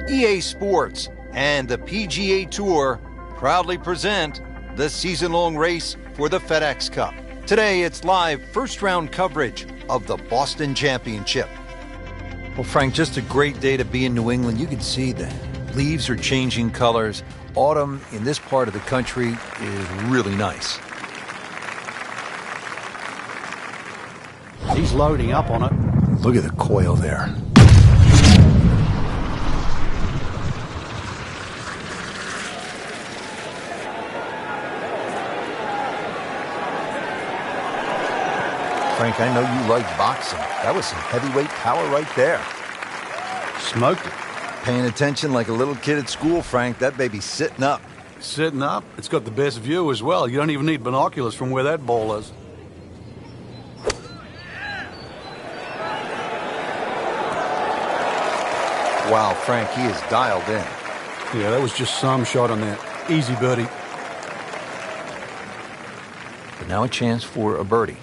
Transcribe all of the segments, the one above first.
EA Sports and the PGA Tour proudly present the season-long race for the FedEx Cup. Today, it's live first-round coverage of the Boston Championship. Well, Frank, just a great day to be in New England. You can see the leaves are changing colors. Autumn in this part of the country is really nice. He's loading up on it. Look at the coil there. Frank, I know you like boxing. That was some heavyweight power right there. Smoked it. Paying attention like a little kid at school, Frank. That baby's sitting up. Sitting up? It's got the best view as well. You don't even need binoculars from where that ball is. Wow, Frank, he is dialed in. Yeah, that was just some shot on that. Easy birdie. But now a chance for a birdie.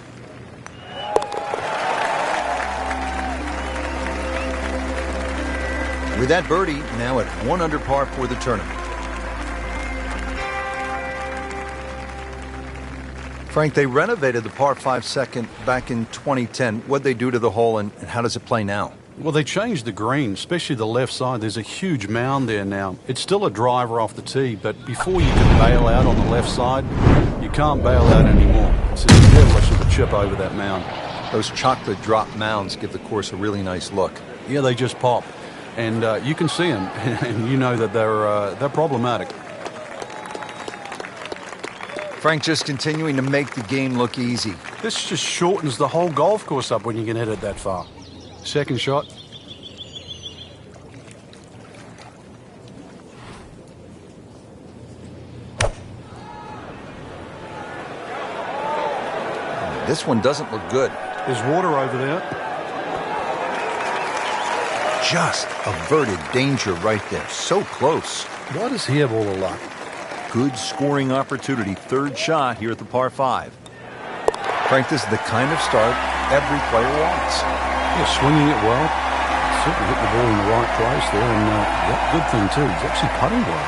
With that birdie, now at 1 under par for the tournament. Frank, they renovated the par 5 second back in 2010. What'd they do to the hole, and how does it play now? Well, they changed the green, especially the left side. There's a huge mound there now. It's still a driver off the tee, but before you can bail out on the left side, you can't bail out anymore. It's a devilish of a chip over that mound. Those chocolate drop mounds give the course a really nice look. Yeah, they just pop. And you can see them, and you know that they're problematic. Frank just continuing to make the game look easy. This just shortens the whole golf course up when you can hit it that far. Second shot. This one doesn't look good. There's water over there. Just averted danger right there. So close. Why does he have all the luck? Good scoring opportunity. Third shot here at the par 5. Frank, this is the kind of start every player wants. Yeah, swinging it well. Certainly hit the ball in the right place there. And that good thing, too. He's actually putting well.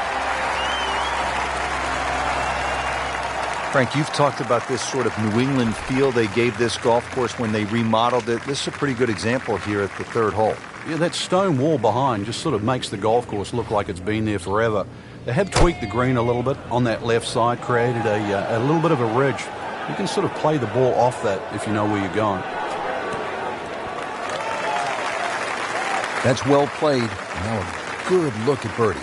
Frank, you've talked about this sort of New England feel they gave this golf course when they remodeled it. This is a pretty good example here at the third hole. Yeah, that stone wall behind just sort of makes the golf course look like it's been there forever. They have tweaked the green a little bit on that left side, created a little bit of a ridge. You can sort of play the ball off that if you know where you're going. That's well played. Now a good look at birdie.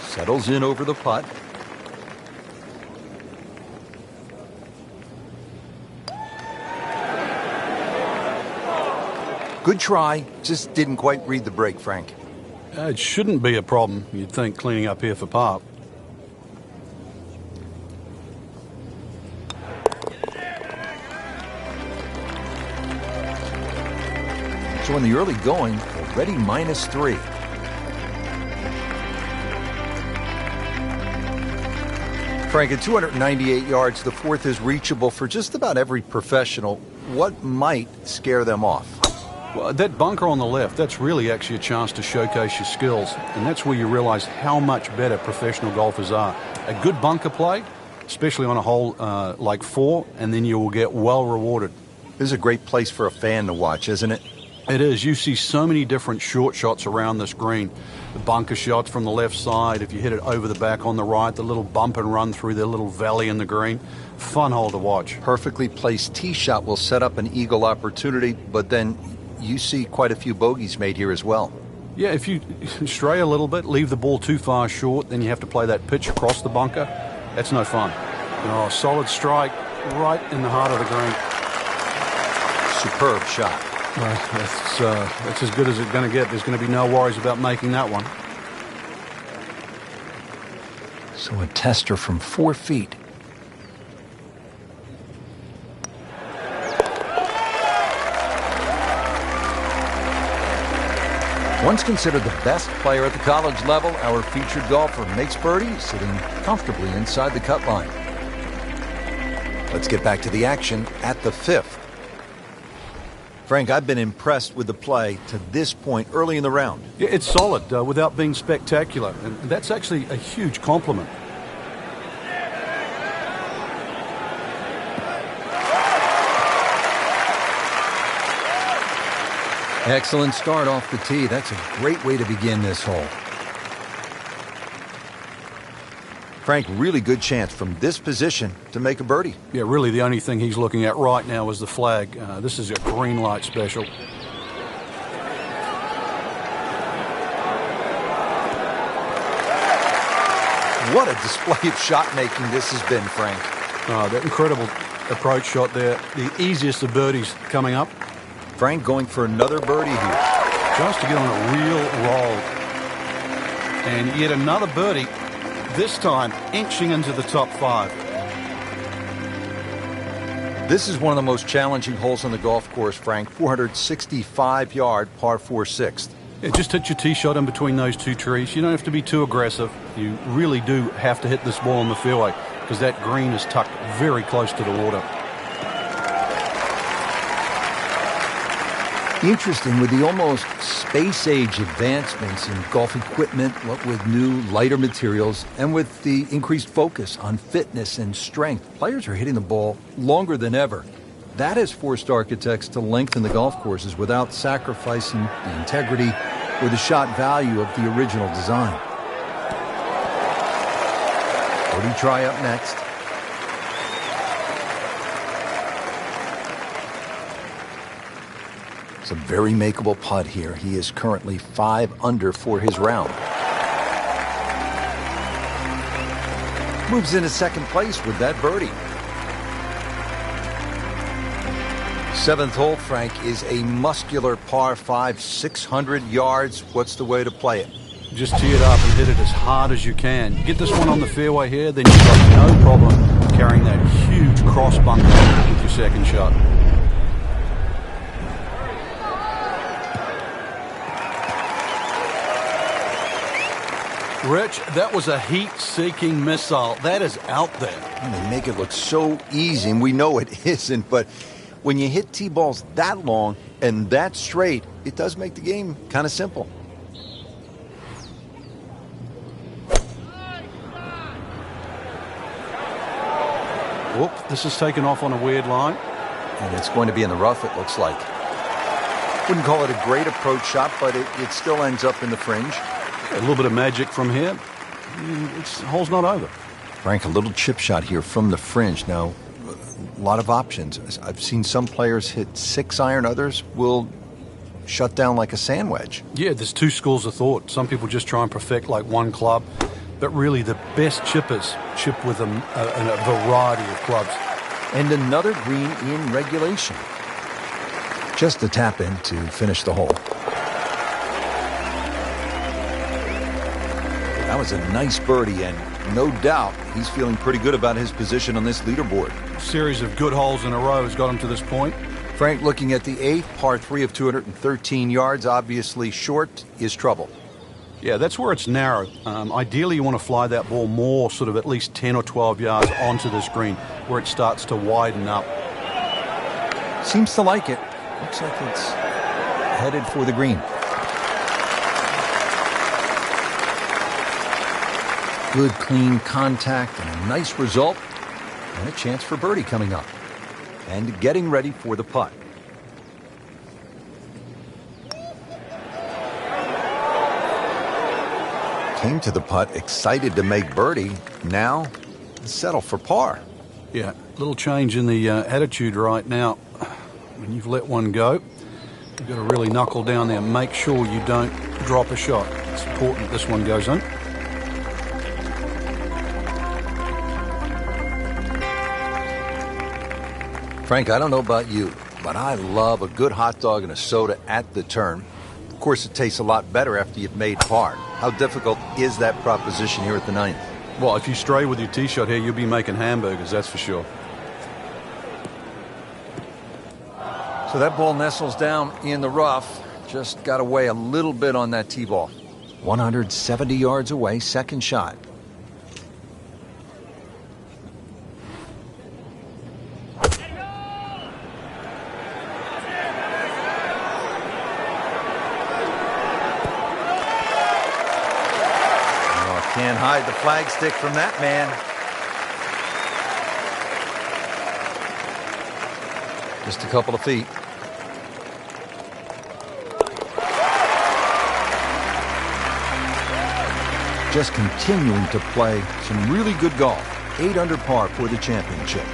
Settles in over the putt. Good try, just didn't quite read the break, Frank. It shouldn't be a problem, you'd think, cleaning up here for par. So in the early going, already -3. Frank, at 298 yards, the fourth is reachable for just about every professional. What might scare them off? Well, that bunker on the left, that's really actually a chance to showcase your skills. And that's where you realize how much better professional golfers are. A good bunker play, especially on a hole like 4, and then you will get well rewarded. This is a great place for a fan to watch, isn't it? It is. You see so many different short shots around this green. The bunker shots from the left side, if you hit it over the back on the right, the little bump and run through the little valley in the green. Fun hole to watch. Perfectly placed tee shot will set up an eagle opportunity, but then you see quite a few bogeys made here as well. Yeah, if you stray a little bit, leave the ball too far short, then you have to play that pitch across the bunker. That's no fun. Oh, solid strike right in the heart of the green. Superb shot. That's as good as it's going to get. There's going to be no worries about making that one. So a tester from 4 feet. Once considered the best player at the college level, our featured golfer makes birdie, sitting comfortably inside the cut line. Let's get back to the action at the 5th. Frank, I've been impressed with the play to this point early in the round. Yeah, it's solid without being spectacular, and that's actually a huge compliment. Excellent start off the tee. That's a great way to begin this hole. Frank, really good chance from this position to make a birdie. Yeah, really the only thing he's looking at right now is the flag. This is a green light special. What a display of shot making this has been, Frank. That incredible approach shot there. The easiest of birdies coming up. Frank going for another birdie here. Just to get on a real roll. And yet another birdie, this time inching into the top 5. This is one of the most challenging holes on the golf course, Frank. 465-yard par 4/6. Yeah, just hit your tee shot in between those two trees. You don't have to be too aggressive. You really do have to hit this ball on the fairway because that green is tucked very close to the water. Interesting, with the almost space-age advancements in golf equipment, what with new, lighter materials, and with the increased focus on fitness and strength, players are hitting the ball longer than ever. That has forced architects to lengthen the golf courses without sacrificing the integrity or the shot value of the original design. Birdie try up next. It's a very makeable putt here. He is currently 5 under for his round. Moves into second place with that birdie. 7th hole, Frank, is a muscular par 5, 600 yards. What's the way to play it? Just tee it up and hit it as hard as you can. Get this one on the fairway here, then you've got no problem carrying that huge cross bunker with your second shot. Rich, that was a heat-seeking missile. That is out there. And they make it look so easy, and we know it isn't, but when you hit tee balls that long and that straight, it does make the game kind of simple. Whoop, this is taken off on a weird line. And it's going to be in the rough, it looks like. Wouldn't call it a great approach shot, but it still ends up in the fringe. A little bit of magic from here. The hole's not over. Frank, a little chip shot here from the fringe. Now, a lot of options. I've seen some players hit 6-iron. Others will shut down like a sand wedge. Yeah, there's two schools of thought. Some people just try and perfect like one club. But really, the best chippers chip with a variety of clubs. And another green in regulation. Just a tap in to finish the hole. That was a nice birdie, and no doubt he's feeling pretty good about his position on this leaderboard. A series of good holes in a row has got him to this point. Frank, looking at the 8th, par 3 of 213 yards, obviously short is trouble. Yeah, that's where it's narrow. Ideally, you want to fly that ball more, sort of at least 10 or 12 yards onto this green, where it starts to widen up. Seems to like it. Looks like it's headed for the green. Good, clean contact and a nice result. And a chance for birdie coming up. And getting ready for the putt. Came to the putt excited to make birdie. Now, settle for par. Yeah, little change in the attitude right now. When you've let one go, you've got to really knuckle down there and make sure you don't drop a shot. It's important this one goes in. Frank, I don't know about you, but I love a good hot dog and a soda at the turn. Of course, it tastes a lot better after you've made par. How difficult is that proposition here at the 9th? Well, if you stray with your tee shot here, you'll be making hamburgers, that's for sure. So that ball nestles down in the rough. Just got away a little bit on that tee ball. 170 yards away, second shot. Can't hide the flagstick from that man. Just a couple of feet. Just continuing to play some really good golf. 8 under par for the championship.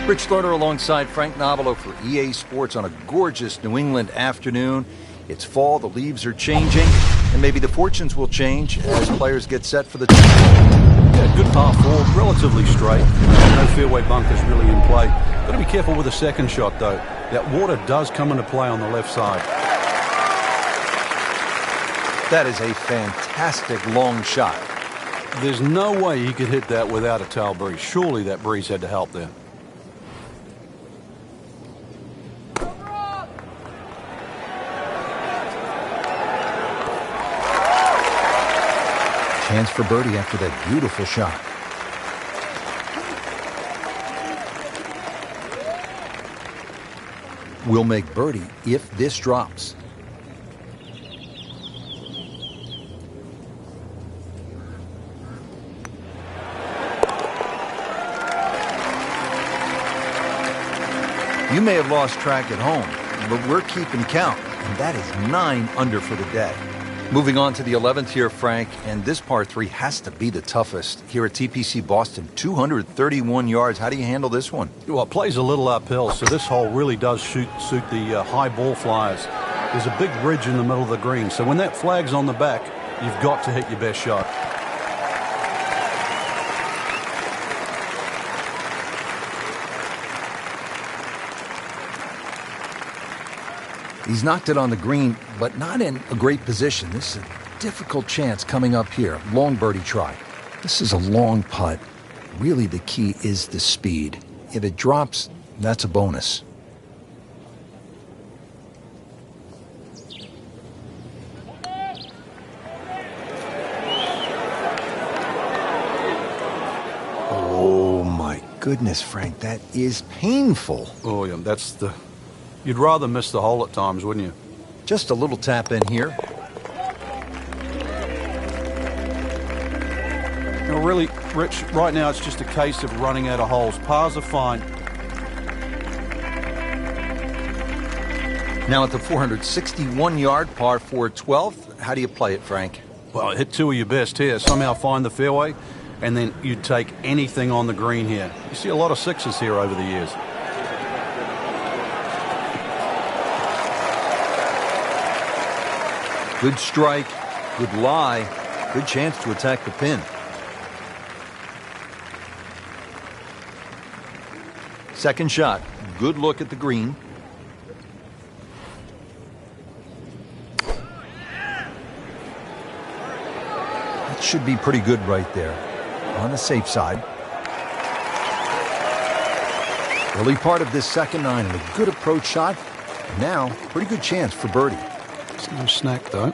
Rich Lerner alongside Frank Nobilo for EA Sports on a gorgeous New England afternoon. It's fall, the leaves are changing, and maybe the fortunes will change as players get set for the Yeah, good par 4, relatively straight. No fairway bunkers really in play. Got to be careful with the second shot, though. That water does come into play on the left side. That is a fantastic long shot. There's no way he could hit that without a tail breeze. Surely that breeze had to help there. Chance for birdie after that beautiful shot. Will make birdie if this drops. You may have lost track at home, but we're keeping count, and that is 9 under for the day. Moving on to the 11th here, Frank, and this par 3 has to be the toughest here at TPC Boston. 231 yards. How do you handle this one? Well, it plays a little uphill, so this hole really does suit the high ball flyers. There's a big ridge in the middle of the green, so when that flag's on the back, you've got to hit your best shot. He's knocked it on the green, but not in a great position. This is a difficult chance coming up here. Long birdie try. This is a long putt. Really, the key is the speed. If it drops, that's a bonus. Oh, my goodness, Frank. That is painful. Oh, yeah, that's the... You'd rather miss the hole at times, wouldn't you? Just a little tap in here. You know, really, Rich, right now it's just a case of running out of holes. Pars are fine. Now at the 461-yard par 4 12th, how do you play it, Frank? Well, hit 2 of your best here. Somehow find the fairway, and then you take anything on the green here. You see a lot of 6s here over the years. Good strike, good lie, good chance to attack the pin. Second shot, good look at the green. That should be pretty good right there, on the safe side. Early part of this second 9 and a good approach shot. Now, pretty good chance for birdie. It's no snack, though.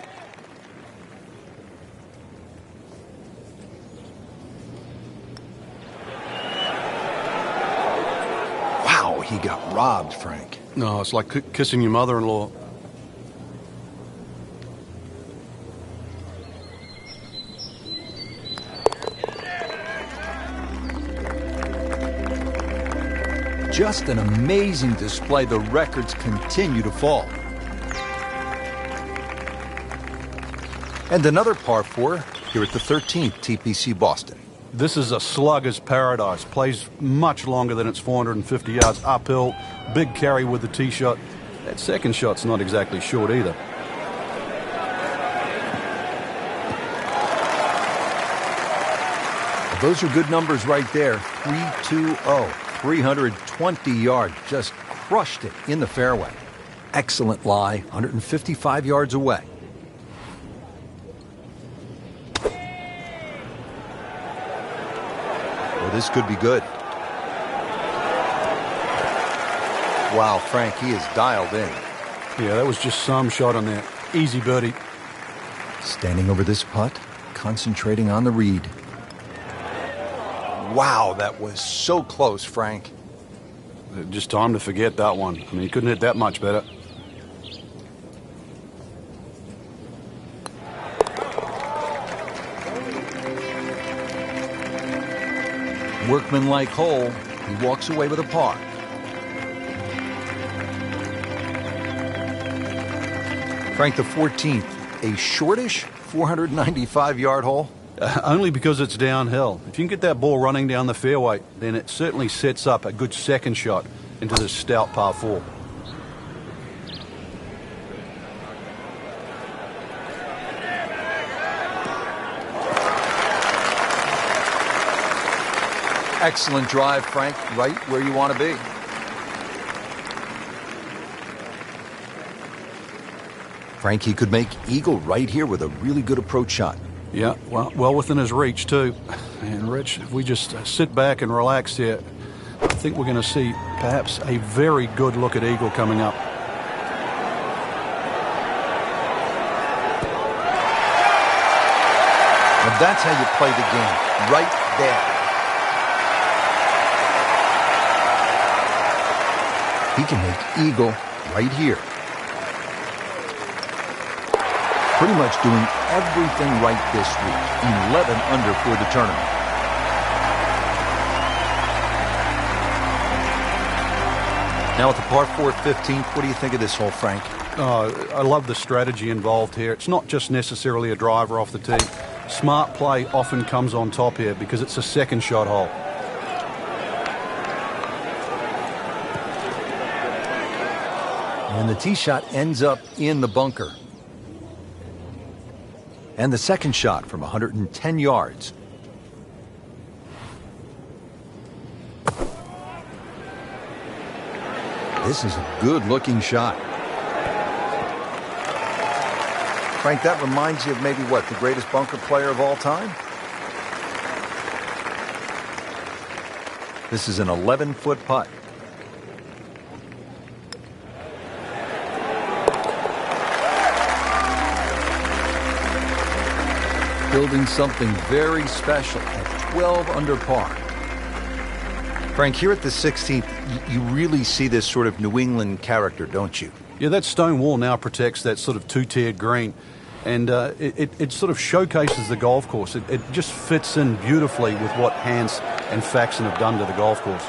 Wow, he got robbed, Frank. No, it's like kissing your mother-in-law. Just an amazing display. The records continue to fall. And another par 4 here at the 13th TPC Boston. This is a slugger's paradise. Plays much longer than its 450 yards uphill. Big carry with the tee shot. That second shot's not exactly short either. Well, those are good numbers right there. 320, 320 yards. Just crushed it in the fairway. Excellent lie, 155 yards away. This could be good. Wow, Frank, he is dialed in. Yeah, that was just some shot on there. Easy birdie. Standing over this putt, concentrating on the read. Wow, that was so close, Frank. Just time to forget that one. I mean, he couldn't hit that much better. Workmanlike hole. He walks away with a par. Frank, the 14th, a shortish 495-yard hole. Only because it's downhill. If you can get that ball running down the fairway, then it certainly sets up a good second shot into this stout par 4. Excellent drive, Frank, right where you want to be. Frank, he could make eagle right here with a really good approach shot. Yeah, well within his reach, too. And, Rich, if we just sit back and relax here, I think we're going to see perhaps a very good look at eagle coming up. And that's how you play the game, right there. He can make eagle right here. Pretty much doing everything right this week. 11 under for the tournament. Now at the par 4 15th, what do you think of this hole, Frank? I love the strategy involved here. It's not just necessarily a driver off the tee. Smart play often comes on top here because it's a second shot hole. And the tee shot ends up in the bunker. And the second shot from 110 yards. This is a good-looking shot. Frank, that reminds you of maybe what, the greatest bunker player of all time? This is an 11-foot putt. Building something very special at 12 under par. Frank, here at the 16th, you really see this sort of New England character, don't you? Yeah, that stone wall now protects that sort of two-tiered green. And it sort of showcases the golf course. It just fits in beautifully with what Hans and Faxon have done to the golf course.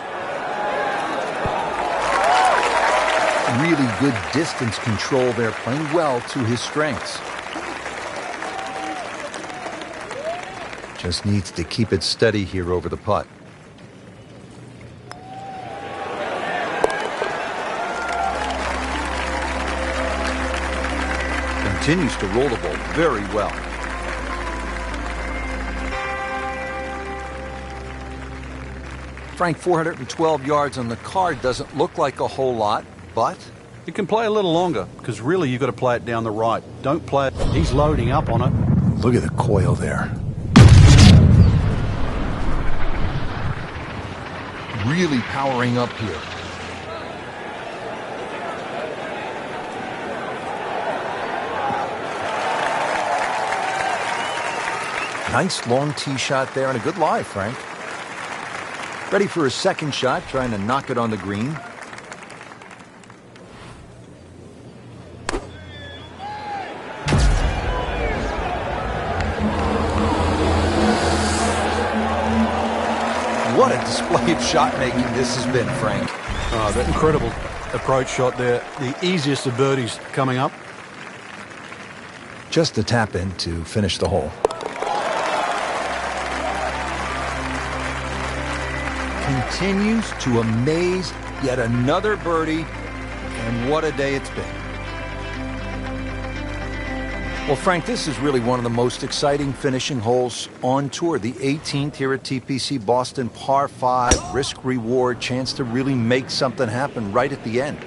Really good distance control there, playing well to his strengths. Just needs to keep it steady here over the putt. Continues to roll the ball very well. Frank, 412 yards on the card doesn't look like a whole lot, but it can play a little longer because really you've got to play it down the right. Don't play it. He's loading up on it. Look at the coil there. Really powering up here. Nice long tee shot there and a good lie, Frank. Ready for his second shot, trying to knock it on the green. What a display of shot making this has been, Frank. Oh, that incredible approach shot there. The easiest of birdies coming up. Just a tap in to finish the hole. Continues to amaze. Yet another birdie. And what a day it's been. Well, Frank, this is really one of the most exciting finishing holes on tour. The 18th here at TPC Boston, par 5, risk-reward, chance to really make something happen right at the end.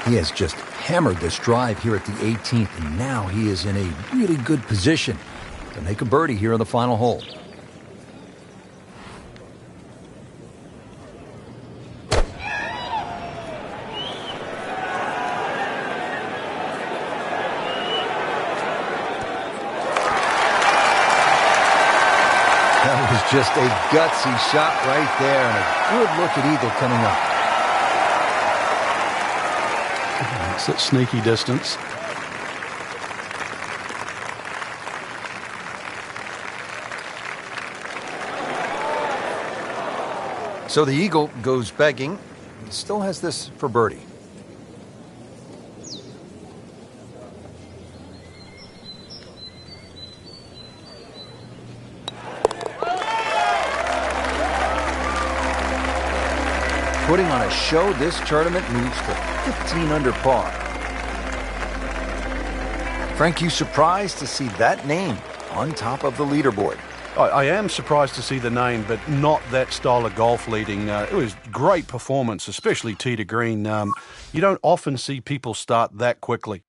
He has just hammered this drive here at the 18th, and now he is in a really good position to make a birdie here in the final hole. That was just a gutsy shot right there, and a good look at eagle coming up. It's that sneaky distance. So the eagle goes begging. He still has this for birdie. Putting on a show, this tournament moves to 15 under par. Frank, you surprised to see that name on top of the leaderboard? I am surprised to see the name, but not that style of golf leading. It was great performance, especially tee to green. You don't often see people start that quickly.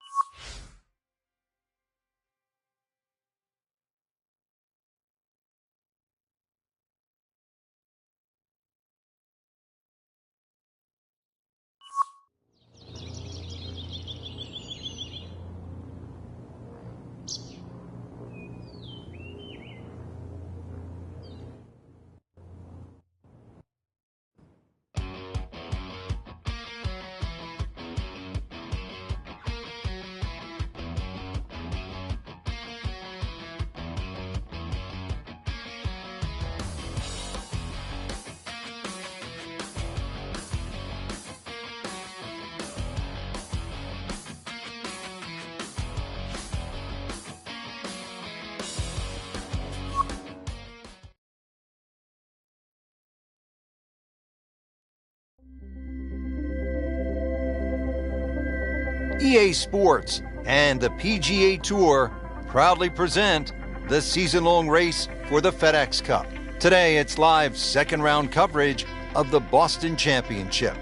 EA Sports and the PGA Tour proudly present the season-long race for the FedEx Cup. Today, it's live second-round coverage of the Boston Championship.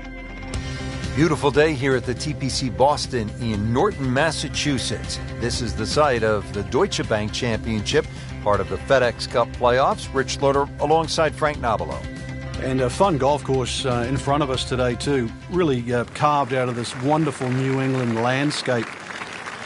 Beautiful day here at the TPC Boston in Norton, Massachusetts. This is the site of the Deutsche Bank Championship, part of the FedEx Cup playoffs. Rich Slaughter alongside Frank Nobilo. And a fun golf course in front of us today, too. Really carved out of this wonderful New England landscape.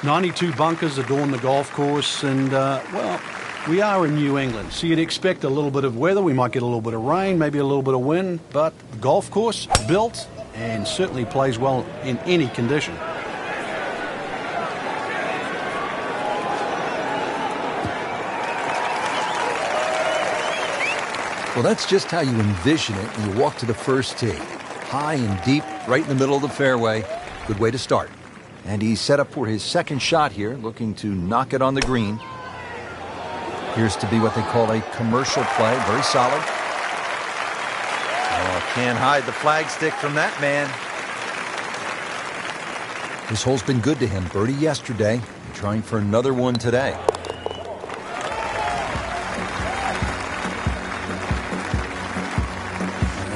92 bunkers adorn the golf course, and, well, we are in New England, so you'd expect a little bit of weather. We might get a little bit of rain, maybe a little bit of wind, but the golf course built and certainly plays well in any condition. Well, that's just how you envision it when you walk to the first tee. High and deep, right in the middle of the fairway. Good way to start. And he's set up for his second shot here, looking to knock it on the green. Appears to be what they call a commercial play. Very solid. Oh, can't hide the flagstick from that man. This hole's been good to him. Birdie yesterday. Trying for another one today.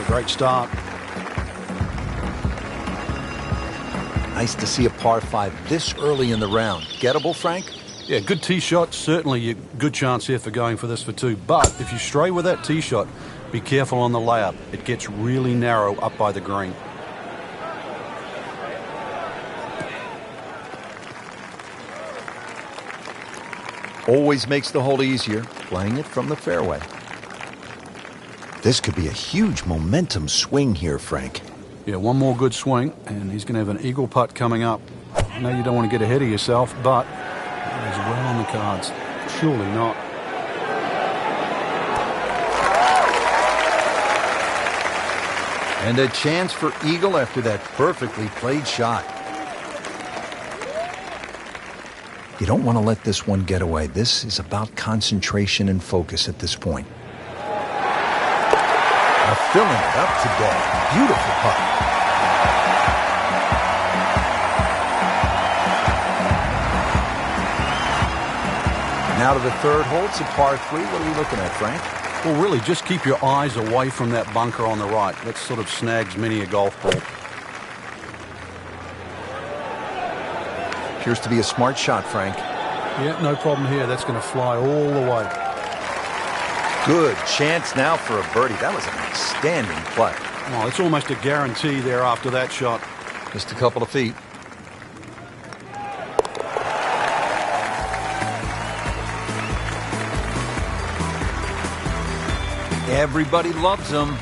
Great start. Nice to see a par 5 this early in the round. Gettable, Frank? Yeah, good tee shot. Certainly a good chance here for going for this for two. But if you stray with that tee shot, be careful on the layup. It gets really narrow up by the green. Always makes the hole easier, playing it from the fairway. This could be a huge momentum swing here, Frank. Yeah, one more good swing, and he's going to have an eagle putt coming up. I know you don't want to get ahead of yourself, but it is well on the cards. Surely not. And a chance for eagle after that perfectly played shot. You don't want to let this one get away. This is about concentration and focus at this point. Filling it up today. Beautiful putt. Now to the third hole. It's a par 3. What are we looking at, Frank? Well, really, just keep your eyes away from that bunker on the right. That sort of snags many a golf ball. Appears to be a smart shot, Frank. Yeah, no problem here. That's going to fly all the way. Good chance now for a birdie. That was an outstanding play. Well, it's almost a guarantee there after that shot. Just a couple of feet. Everybody loves him.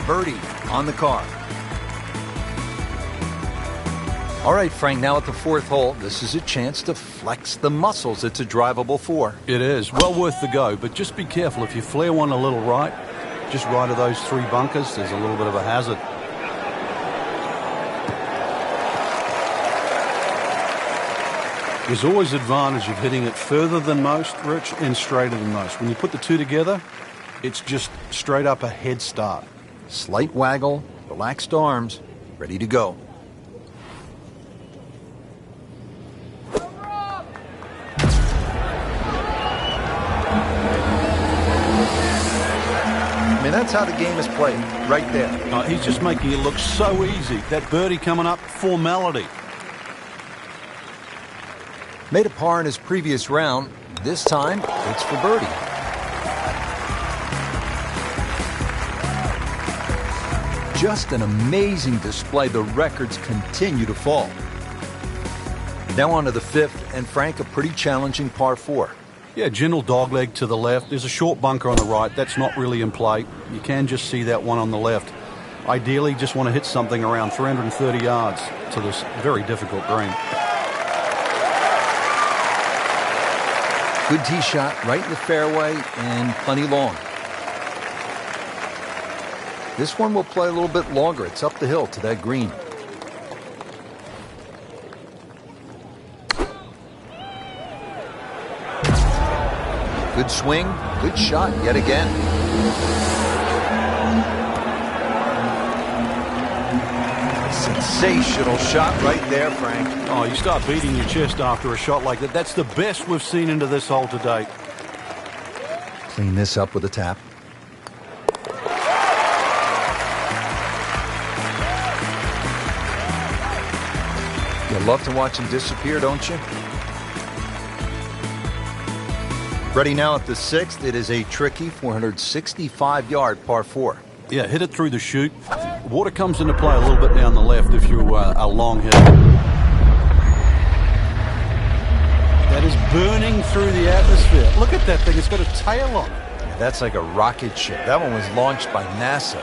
Birdie on the card. All right, Frank, now at the fourth hole, this is a chance to flex the muscles. It's a drivable four. It is. Well worth the go, but just be careful. If you flare one a little right, just right of those 3 bunkers, there's a little bit of a hazard. There's always advantage of hitting it further than most, Rich, and straighter than most. When you put the two together, it's just straight up a head start. Slight waggle, relaxed arms, ready to go. I mean, that's how the game is played, right there. He's just making it look so easy. That birdie coming up, formality. Made a par in his previous round. This time, it's for birdie. Just an amazing display. The records continue to fall. Now on to the fifth, and Frank, a pretty challenging par 4. Yeah, gentle dogleg to the left. There's a short bunker on the right. That's not really in play. You can just see that one on the left. Ideally, just want to hit something around 330 yards to this very difficult green. Good tee shot right in the fairway and plenty long. This one will play a little bit longer. It's up the hill to that green. Good swing, good shot yet again. A sensational shot right there, Frank. Oh, you start beating your chest after a shot like that. That's the best we've seen into this hole to date. Clean this up with a tap. You love to watch him disappear, don't you? Ready now at the sixth. It is a tricky 465-yard par 4. Yeah, hit it through the chute. Water comes into play a little bit down the left if you're a long hitter. That is burning through the atmosphere. Look at that thing. It's got a tail on it. Yeah, that's like a rocket ship. That one was launched by NASA.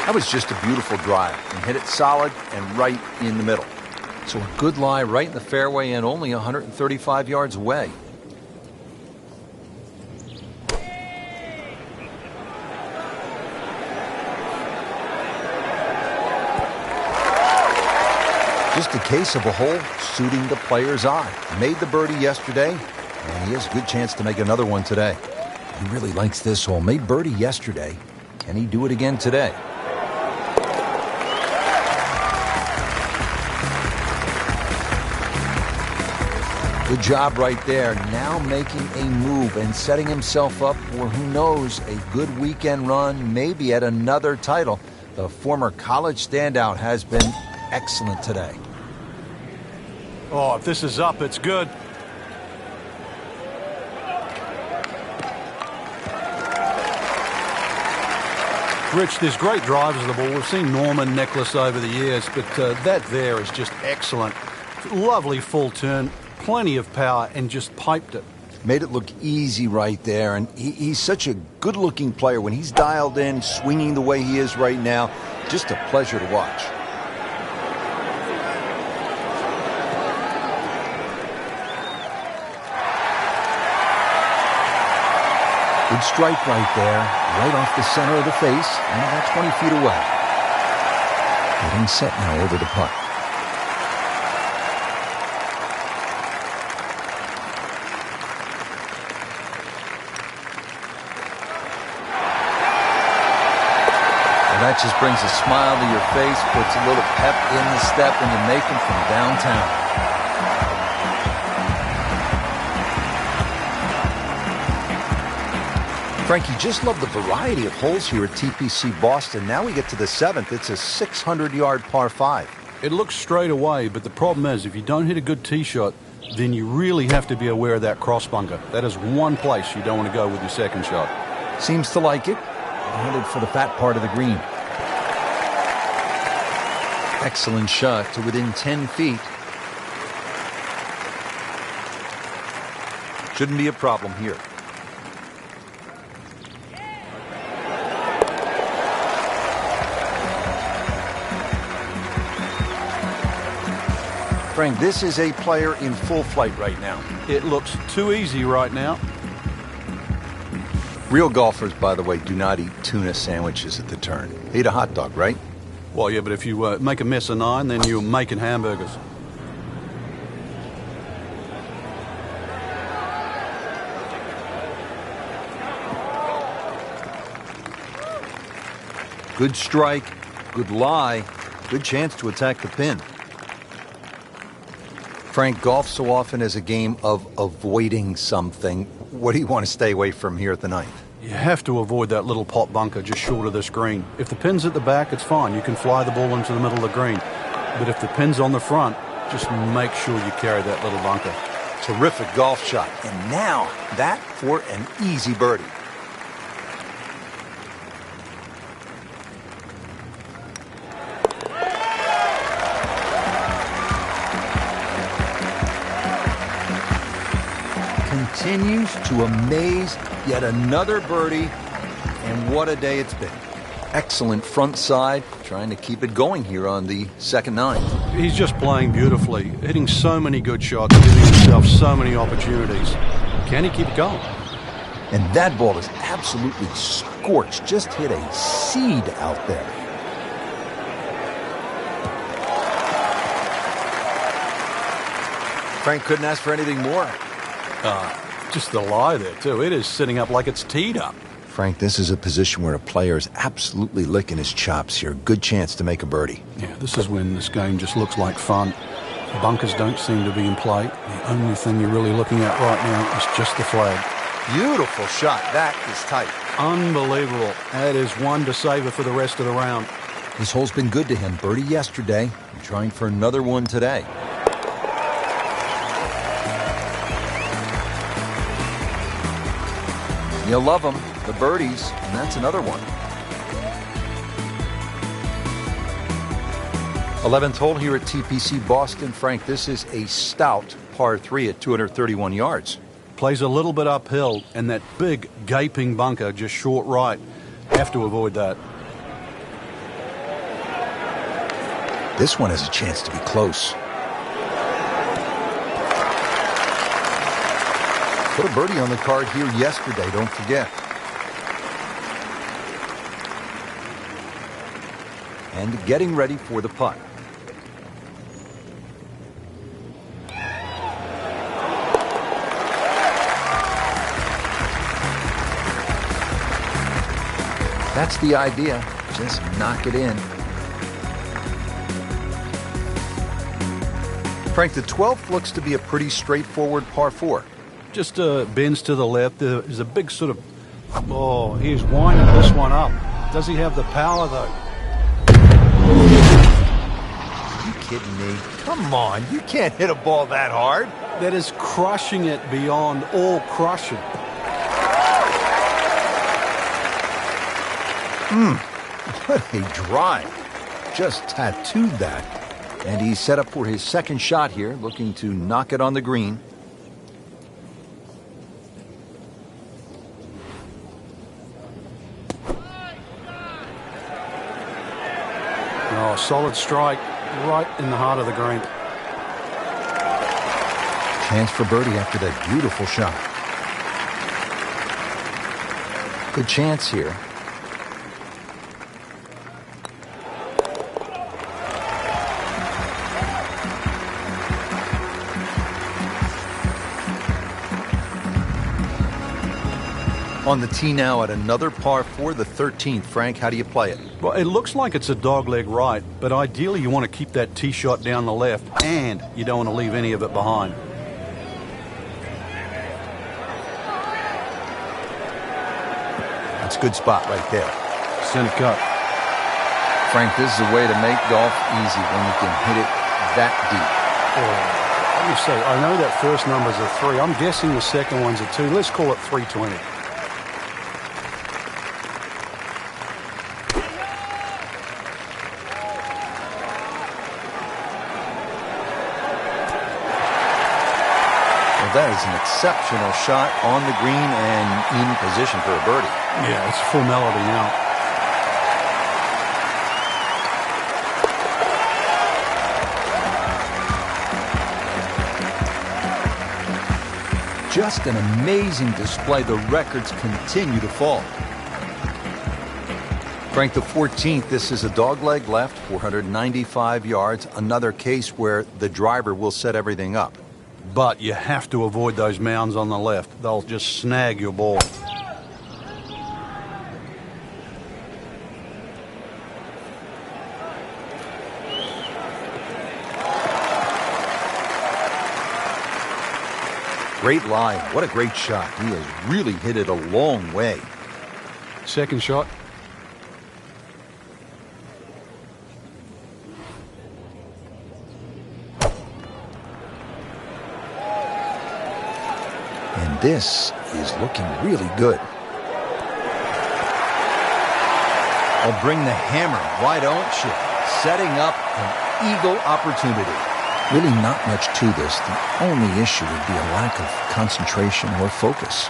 That was just a beautiful drive. And hit it solid and right in the middle. So a good lie right in the fairway and only 135 yards away. Just a case of a hole suiting the player's eye. Made the birdie yesterday, and he has a good chance to make another one today. He really likes this hole. Made birdie yesterday. Can he do it again today? Good job right there. Now making a move and setting himself up for, who knows, a good weekend run, maybe at another title. The former college standout has been excellent today. Oh, if this is up, it's good. Rich, there's great drivers of the ball. We've seen Norman, Necklace over the years, but that there is just excellent. Lovely full turn. Plenty of power and just piped it. Made it look easy right there, and he's such a good-looking player. When he's dialed in, swinging the way he is right now, just a pleasure to watch. Good strike right there, right off the center of the face, and about 20 feet away. Getting set now over the putt. That just brings a smile to your face, puts a little pep in the step when you make them from downtown. Frankie, just love the variety of holes here at TPC Boston. Now we get to the seventh. It's a 600-yard par 5. It looks straight away, but the problem is if you don't hit a good tee shot, then you really have to be aware of that cross bunker. That is one place you don't want to go with your second shot. Seems to like it. Headed for the fat part of the green. Excellent shot to within 10 feet. Shouldn't be a problem here. Frank, this is a player in full flight right now. It looks too easy right now. Real golfers, by the way, do not eat tuna sandwiches at the turn. They eat a hot dog, right? Well, yeah, but if you make a mess of 9, then you're making hamburgers. Good strike, good lie, good chance to attack the pin. Frank, golf so often is a game of avoiding something. What do you want to stay away from here at the ninth? You have to avoid that little pot bunker just short of this green. If the pin's at the back, it's fine. You can fly the ball into the middle of the green. But if the pin's on the front, just make sure you carry that little bunker. Terrific golf shot. And now, that for an easy birdie. Continues to amaze. Yet another birdie, and what a day it's been. Excellent front side, trying to keep it going here on the second 9. He's just playing beautifully, hitting so many good shots, giving himself so many opportunities. Can he keep it going? And that ball is absolutely scorched. Just hit a seed out there. Frank couldn't ask for anything more. Just the lie there, too. It is sitting up like it's teed up. Frank, this is a position where a player is absolutely licking his chops here. Good chance to make a birdie. Yeah, this is when this game just looks like fun. Bunkers don't seem to be in play. The only thing you're really looking at right now is just the flag. Beautiful shot. That is tight. Unbelievable. That is one to savor for the rest of the round. This hole's been good to him. Birdie yesterday. Trying for another one today. You'll love them, the birdies, and that's another one. 11th hole here at TPC Boston. Frank, this is a stout par 3 at 231 yards. Plays a little bit uphill, and that big gaping bunker just short right. Have to avoid that. This one has a chance to be close. Put a birdie on the card here yesterday, don't forget. And getting ready for the putt. That's the idea. Just knock it in. Frank, the 12th looks to be a pretty straightforward par 4. Just bends to the left. There's a big sort of... Oh, he's winding this one up. Does he have the power, though? Are you kidding me? Come on, you can't hit a ball that hard. That is crushing it beyond all crushing. What a drive. Just tattooed that. And he's set up for his second shot here, looking to knock it on the green. Oh, solid strike right in the heart of the green. Chance for birdie after that beautiful shot. Good chance here. On the tee now at another par 4, the 13th. Frank, how do you play it? Well, it looks like it's a dogleg right, but ideally you want to keep that tee shot down the left, and you don't want to leave any of it behind. That's a good spot right there. Center cut. Frank, this is a way to make golf easy when you can hit it that deep. Let me see. I know that first number's a 3. I'm guessing the second one's a 2. Let's call it 320. That is an exceptional shot on the green and in position for a birdie. Yeah, it's a formality now. Just an amazing display. The records continue to fall. Frank, the 14th, this is a dogleg left, 495 yards. Another case where the driver will set everything up. But you have to avoid those mounds on the left. They'll just snag your ball. Great lie. What a great shot. He has really hit it a long way. Second shot. And this is looking really good. I'll bring the hammer. Why don't you? Setting up an eagle opportunity. Really not much to this. The only issue would be a lack of concentration or focus.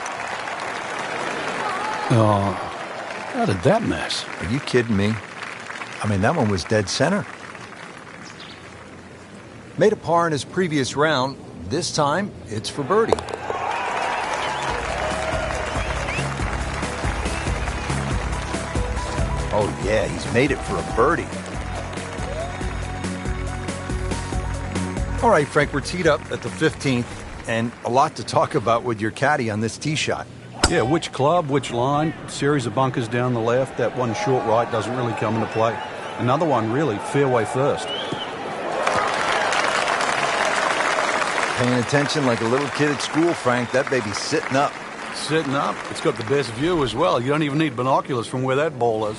How did that miss? Are you kidding me? I mean, that one was dead center. Made a par in his previous round. This time, it's for birdie. Oh, yeah, he's made it for a birdie. All right, Frank, we're teed up at the 15th, and a lot to talk about with your caddy on this tee shot. Yeah, which club, which line, series of bunkers down the left. That one short right doesn't really come into play. Another one, really, fairway first. Paying attention like a little kid at school, Frank. That baby's sitting up. Sitting up. It's got the best view as well. You don't even need binoculars from where that ball is.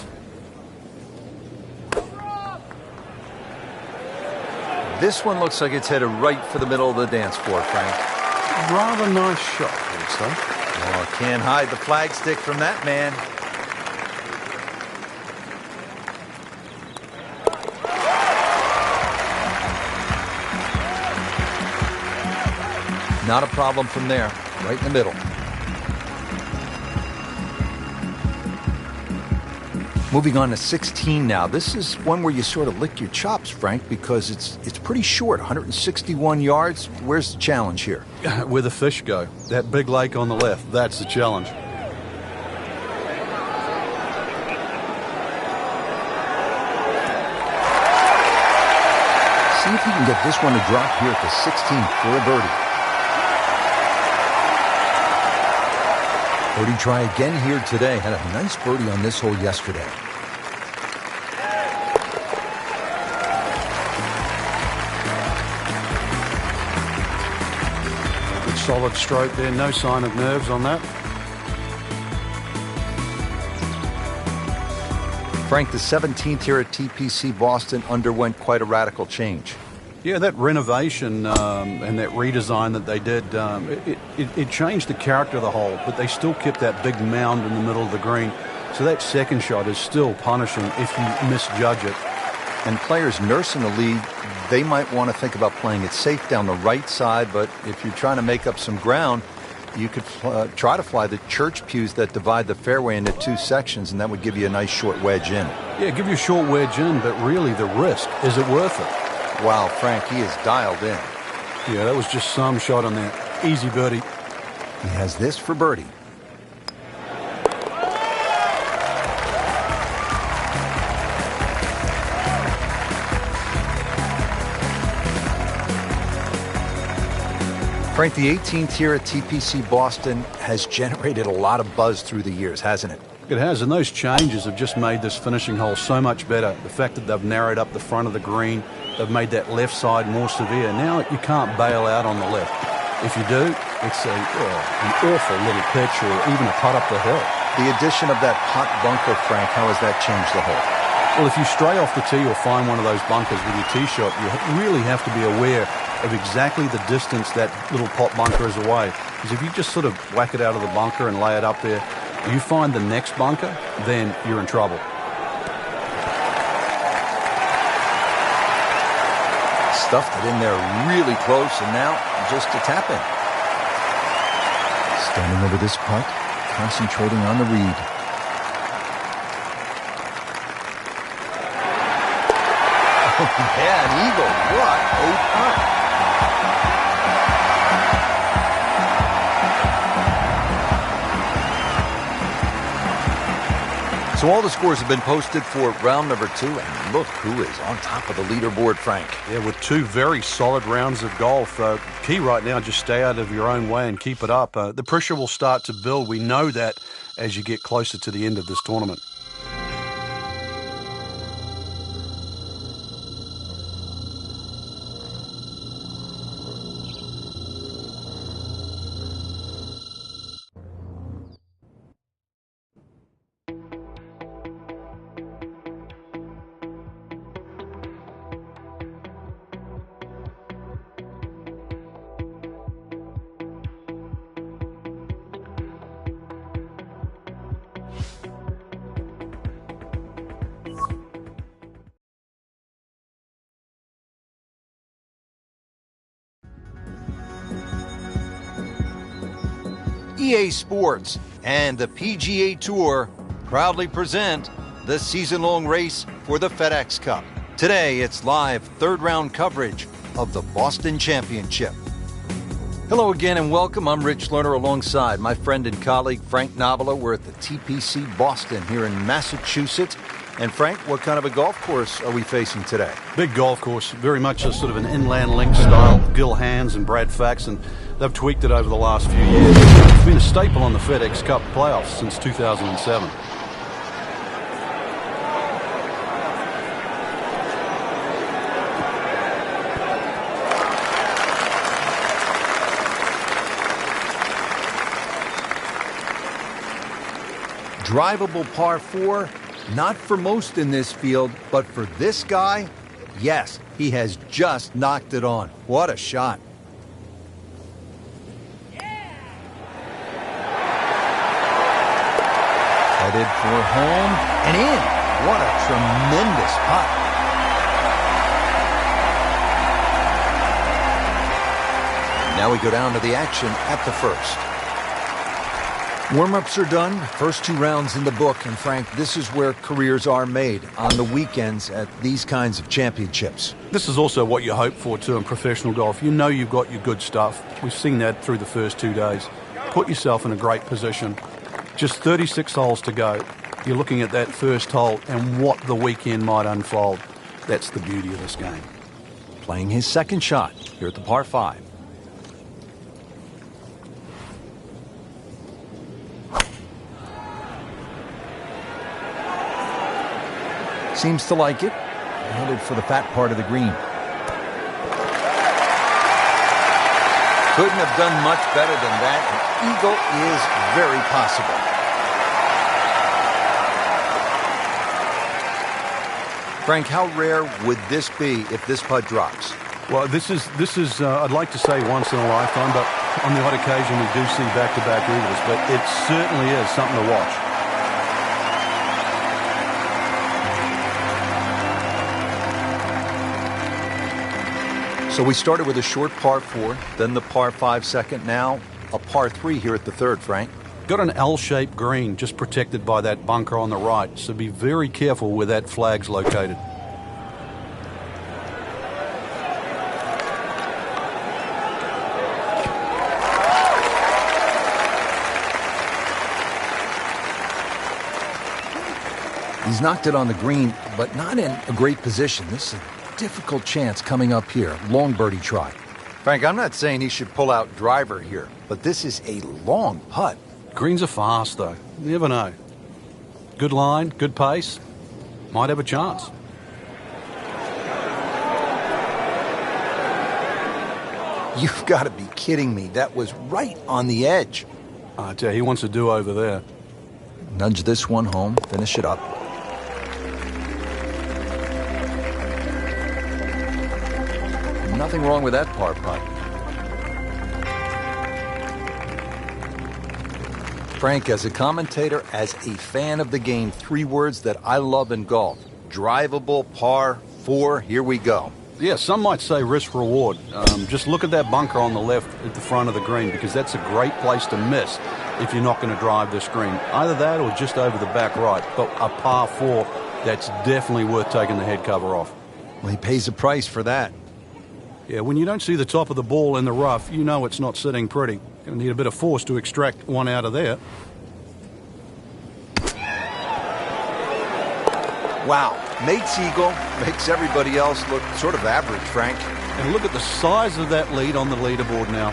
This one looks like it's headed right for the middle of the dance floor, Frank. Rather nice shot, I would say. Oh, can't hide the flagstick from that man. Not a problem from there, right in the middle. Moving on to 16 now. This is one where you sort of lick your chops, Frank, because it's pretty short, 161 yards. Where's the challenge here? Where the fish go. That big lake on the left, that's the challenge. See if you can get this one to drop here at the 16th for a birdie. Birdie try again here today. Had a nice birdie on this hole yesterday. Good solid stroke there. No sign of nerves on that. Frank, the 17th here at TPC Boston underwent quite a radical change. Yeah, that renovation and that redesign that they did, it changed the character of the hole, but they still kept that big mound in the middle of the green. So that second shot is still punishing if you misjudge it. And players nursing the lead, they might want to think about playing it safe down the right side, but if you're trying to make up some ground, you could try to fly the church pews that divide the fairway into two sections, and that would give you a nice short wedge in. Yeah, give you a short wedge in, but really the risk, is it worth it? Wow, Frank, he is dialed in. Yeah, that was just some shot on that. Easy birdie. He has this for birdie. Frank, the 18th here at TPC Boston has generated a lot of buzz through the years, hasn't it? It has, and those changes have just made this finishing hole so much better. The fact that they've narrowed up the front of the green, they've made that left side more severe. Now you can't bail out on the left. If you do, it's an awful little pitch or even a putt up the hill. The addition of that putt bunker, Frank, how has that changed the hole? Well, if you stray off the tee or find one of those bunkers with your tee shot, you really have to be aware of exactly the distance that little pot bunker is away. Because if you just sort of whack it out of the bunker and lay it up there, you find the next bunker, then you're in trouble. Stuffed it in there really close, and now just a tap in. Standing over this putt, concentrating on the read. Oh, yeah, an eagle. What a putt. So all the scores have been posted for round number 2, and look who is on top of the leaderboard, Frank. Yeah, with 2 very solid rounds of golf. Key right now, just stay out of your own way and keep it up. The pressure will start to build. We know that as you get closer to the end of this tournament. EA Sports and the PGA Tour proudly present the season-long race for the FedEx Cup. Today, it's live third-round coverage of the Boston Championship. Hello again and welcome. I'm Rich Lerner alongside my friend and colleague Frank Navalo. We're at the TPC Boston here in Massachusetts. And Frank, what kind of a golf course are we facing today? Big golf course, very much a sort of an inland link style. Gil Hands and Brad Fax, and they've tweaked it over the last few years. It's been a staple on the FedEx Cup playoffs since 2007. Drivable par 4, not for most in this field, but for this guy, yes, he has just knocked it on. What a shot. Headed for home and in. What a tremendous putt. Now we go down to the action at the first. Warm-ups are done, first 2 rounds in the book, and Frank, this is where careers are made, on the weekends at these kinds of championships. This is also what you hope for too in professional golf. You know you've got your good stuff. We've seen that through the first 2 days. Put yourself in a great position. Just 36 holes to go. You're looking at that first hole and what the weekend might unfold. That's the beauty of this game. Playing his second shot here at the par 5. Seems to like it. Headed for the fat part of the green. Couldn't have done much better than that. An eagle is very possible. Frank, how rare would this be if this putt drops? Well, this is I'd like to say once in a lifetime, but on the odd occasion we do see back-to-back eagles. But it certainly is something to watch. So we started with a short par 4, then the par 5 second, now a par 3 here at the third, Frank. Got an L-shaped green just protected by that bunker on the right, so be very careful where that flag's located. He's knocked it on the green, but not in a great position. This is a difficult chance coming up here. Long birdie try. Frank, I'm not saying he should pull out driver here, but this is a long putt. Greens are fast, though. You never know. Good line, good pace. Might have a chance. You've got to be kidding me. That was right on the edge. I tell you, he wants a do-over there. Nudge this one home, finish it up. Nothing wrong with that par putt. Frank, as a commentator, as a fan of the game, 3 words that I love in golf. Drivable par 4. Here we go. Yeah, some might say risk-reward. Just look at that bunker on the left at the front of the green, because that's a great place to miss if you're not going to drive this green. Either that or just over the back right. But a par 4, that's definitely worth taking the head cover off. Well, he pays a price for that. Yeah, when you don't see the top of the ball in the rough, you know it's not sitting pretty. Going to need a bit of force to extract one out of there. Wow, Nate's eagle makes everybody else look sort of average, Frank. And look at the size of that lead on the leaderboard now.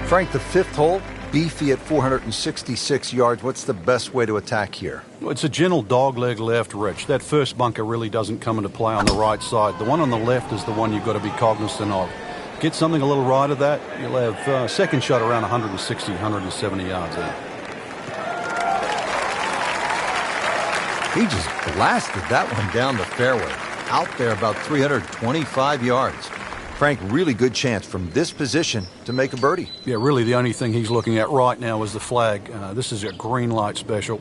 Frank, the 5th hole, beefy at 466 yards. What's the best way to attack here? Well, it's a gentle dogleg left, Rich. That first bunker really doesn't come into play on the right side. The one on the left is the one you've got to be cognizant of. Get something a little right of that, you'll have second shot around 160, 170 yards there. He just blasted that one down the fairway. Out there about 325 yards. Frank, really good chance from this position to make a birdie. Yeah, really the only thing he's looking at right now is the flag. This is a green light special.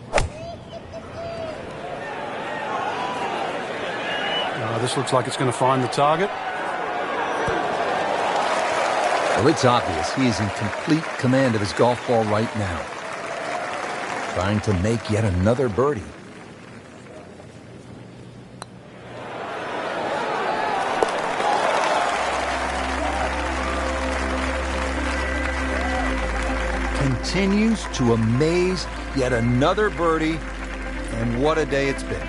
This looks like it's going to find the target. Well, it's obvious he is in complete command of his golf ball right now. Trying to make yet another birdie. Continues to amaze, yet another birdie, and what a day it's been.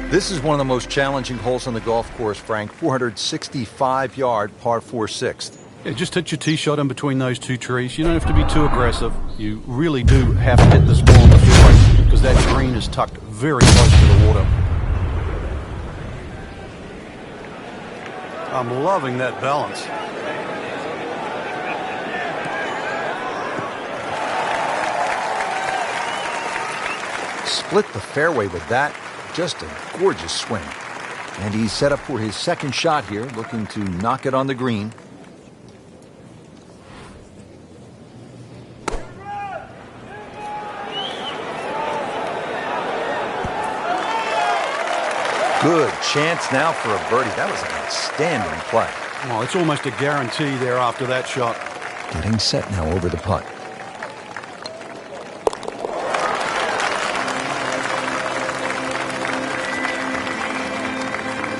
This is one of the most challenging holes on the golf course, Frank. 465-yard par 4 6th. Yeah, just hit your tee shot in between those 2 trees. You don't have to be too aggressive. You really do have to hit this ball in the fairway because that green is tucked very close to the water. I'm loving that balance. Split the fairway with that. Just a gorgeous swing. And he's set up for his second shot here, looking to knock it on the green. Good chance now for a birdie. That was an outstanding play. Well, it's almost a guarantee there after that shot. Getting set now over the putt.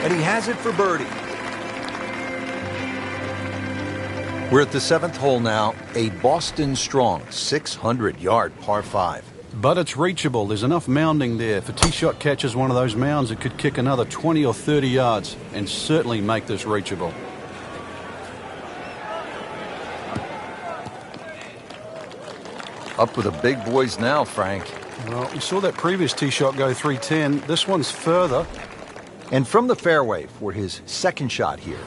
And he has it for birdie. We're at the 7th hole now. A Boston strong 600-yard par 5. But it's reachable. There's enough mounding there. If a tee shot catches one of those mounds, it could kick another 20 or 30 yards and certainly make this reachable. Up with the big boys now, Frank. Well, we saw that previous tee shot go 310. This one's further. And from the fairway for his second shot here.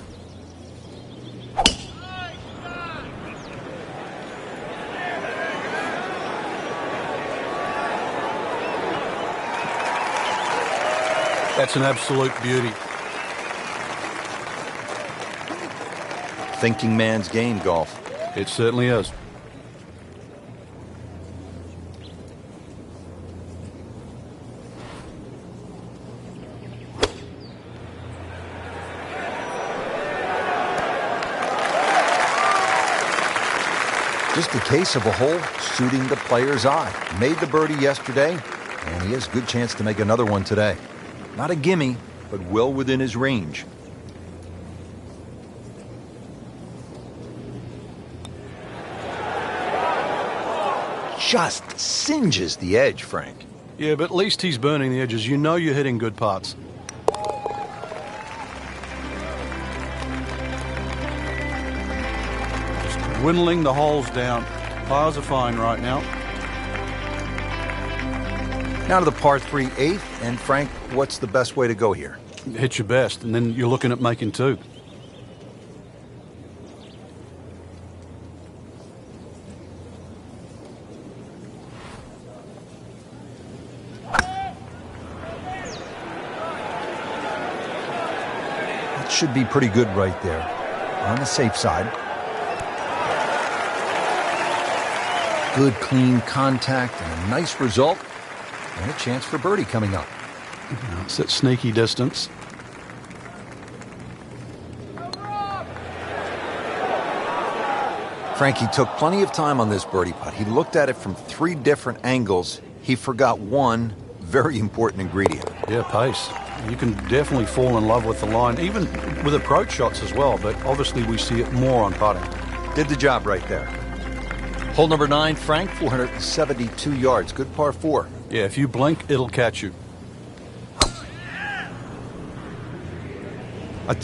That's an absolute beauty. Thinking man's game, golf. It certainly is. Just a case of a hole suiting the player's eye. Made the birdie yesterday, and he has a good chance to make another one today. Not a gimme, but well within his range. Just singes the edge, Frank. Yeah, but at least he's burning the edges. You know you're hitting good putts. Just whittling the holes down. Pars are fine right now. Now to the par 3 8th, and Frank, what's the best way to go here? Hit your best, and then you're looking at making 2. should be pretty good right there. On the safe side. Good, clean contact and a nice result. And a chance for birdie coming up. It's at sneaky distance. Frankie took plenty of time on this birdie putt. He looked at it from 3 different angles. He forgot one very important ingredient. Yeah, pace. You can definitely fall in love with the line, even with approach shots as well, but obviously we see it more on putting. Did the job right there. Hole number 9, Frank, 472 yards. Good par 4. Yeah, if you blink, it'll catch you.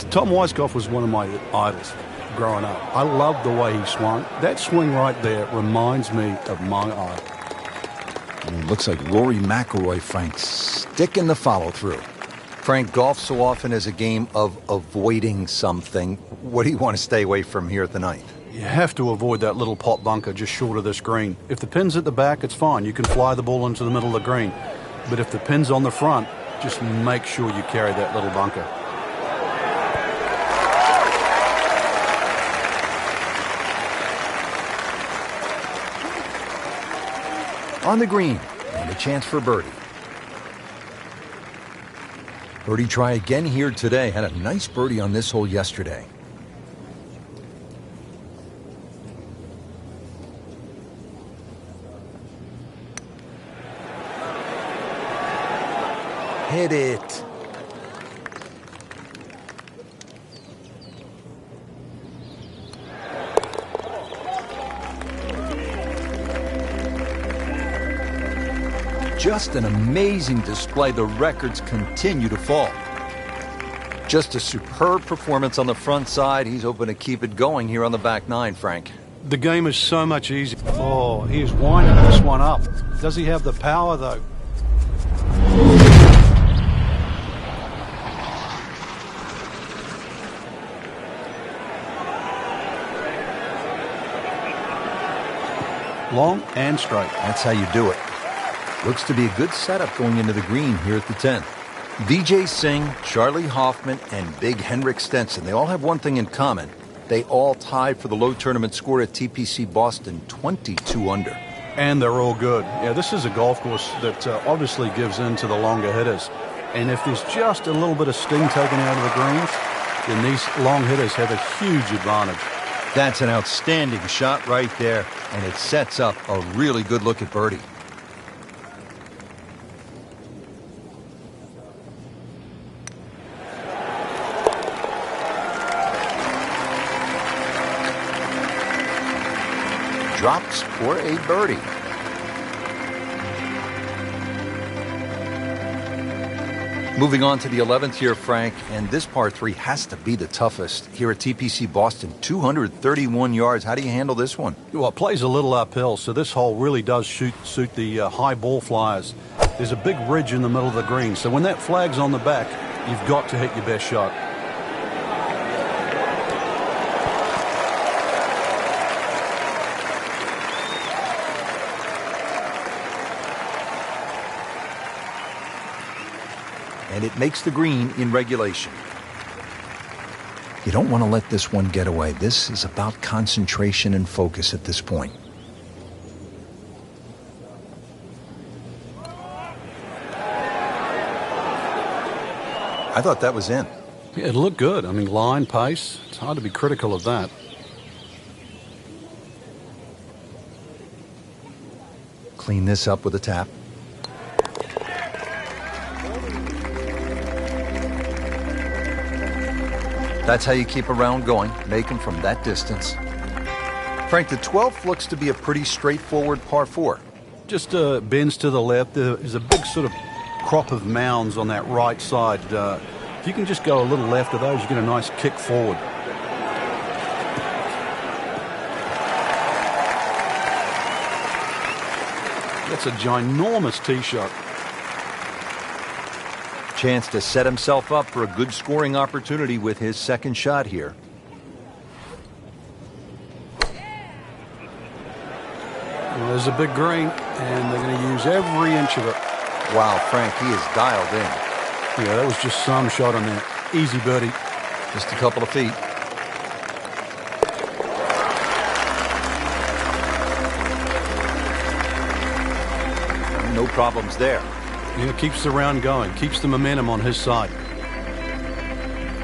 Tom Weiskopf was one of my idols growing up. I loved the way he swung. That swing right there reminds me of my idol. It looks like Rory McIlroy, Frank, sticking the follow-through. Frank, golf so often is a game of avoiding something. What do you want to stay away from here at the 9th? You have to avoid that little pot bunker just short of this green. If the pin's at the back, it's fine. You can fly the ball into the middle of the green. But if the pin's on the front, just make sure you carry that little bunker. On the green, and a chance for birdie. Birdie try again here today. Had a nice birdie on this hole yesterday. Hit it. Just an amazing display. The records continue to fall. Just a superb performance on the front side. He's hoping to keep it going here on the back 9, Frank. The game is so much easier. Oh, he is winding this one up. Does he have the power, though? Long and straight. That's how you do it. Looks to be a good setup going into the green here at the 10th. Vijay Singh, Charlie Hoffman, and Big Henrik Stenson. They all have one thing in common. They all tied for the low tournament score at TPC Boston, 22 under. And they're all good. Yeah, this is a golf course that obviously gives in to the longer hitters. And if there's just a little bit of sting taken out of the greens, then these long hitters have a huge advantage. That's an outstanding shot right there, and it sets up a really good look at birdie. Drops for a birdie. Moving on to the 11th here, Frank, and this par 3 has to be the toughest here at TPC Boston. 231 yards. How do you handle this one? Well, it plays a little uphill, so this hole really does suit the high ball flyers. There's a big ridge in the middle of the green, so when that flag's on the back, you've got to hit your best shot. And it makes the green in regulation. You don't want to let this one get away. This is about concentration and focus at this point. I thought that was in. Yeah, it looked good. I mean, line, pace. It's hard to be critical of that. Clean this up with a tap. That's how you keep a round going. Make them from that distance. Frank, the 12th looks to be a pretty straightforward par 4. Just bends to the left. There's a big sort of crop of mounds on that right side. If you can just go a little left of those, you get a nice kick forward. That's a ginormous tee shot. Chance to set himself up for a good scoring opportunity with his second shot here. Well, there's a big green, and they're going to use every inch of it. Wow, Frank, he is dialed in. Yeah, that was just some shot on that. Easy birdie. Just a couple of feet. No problems there. Yeah, keeps the round going, keeps the momentum on his side.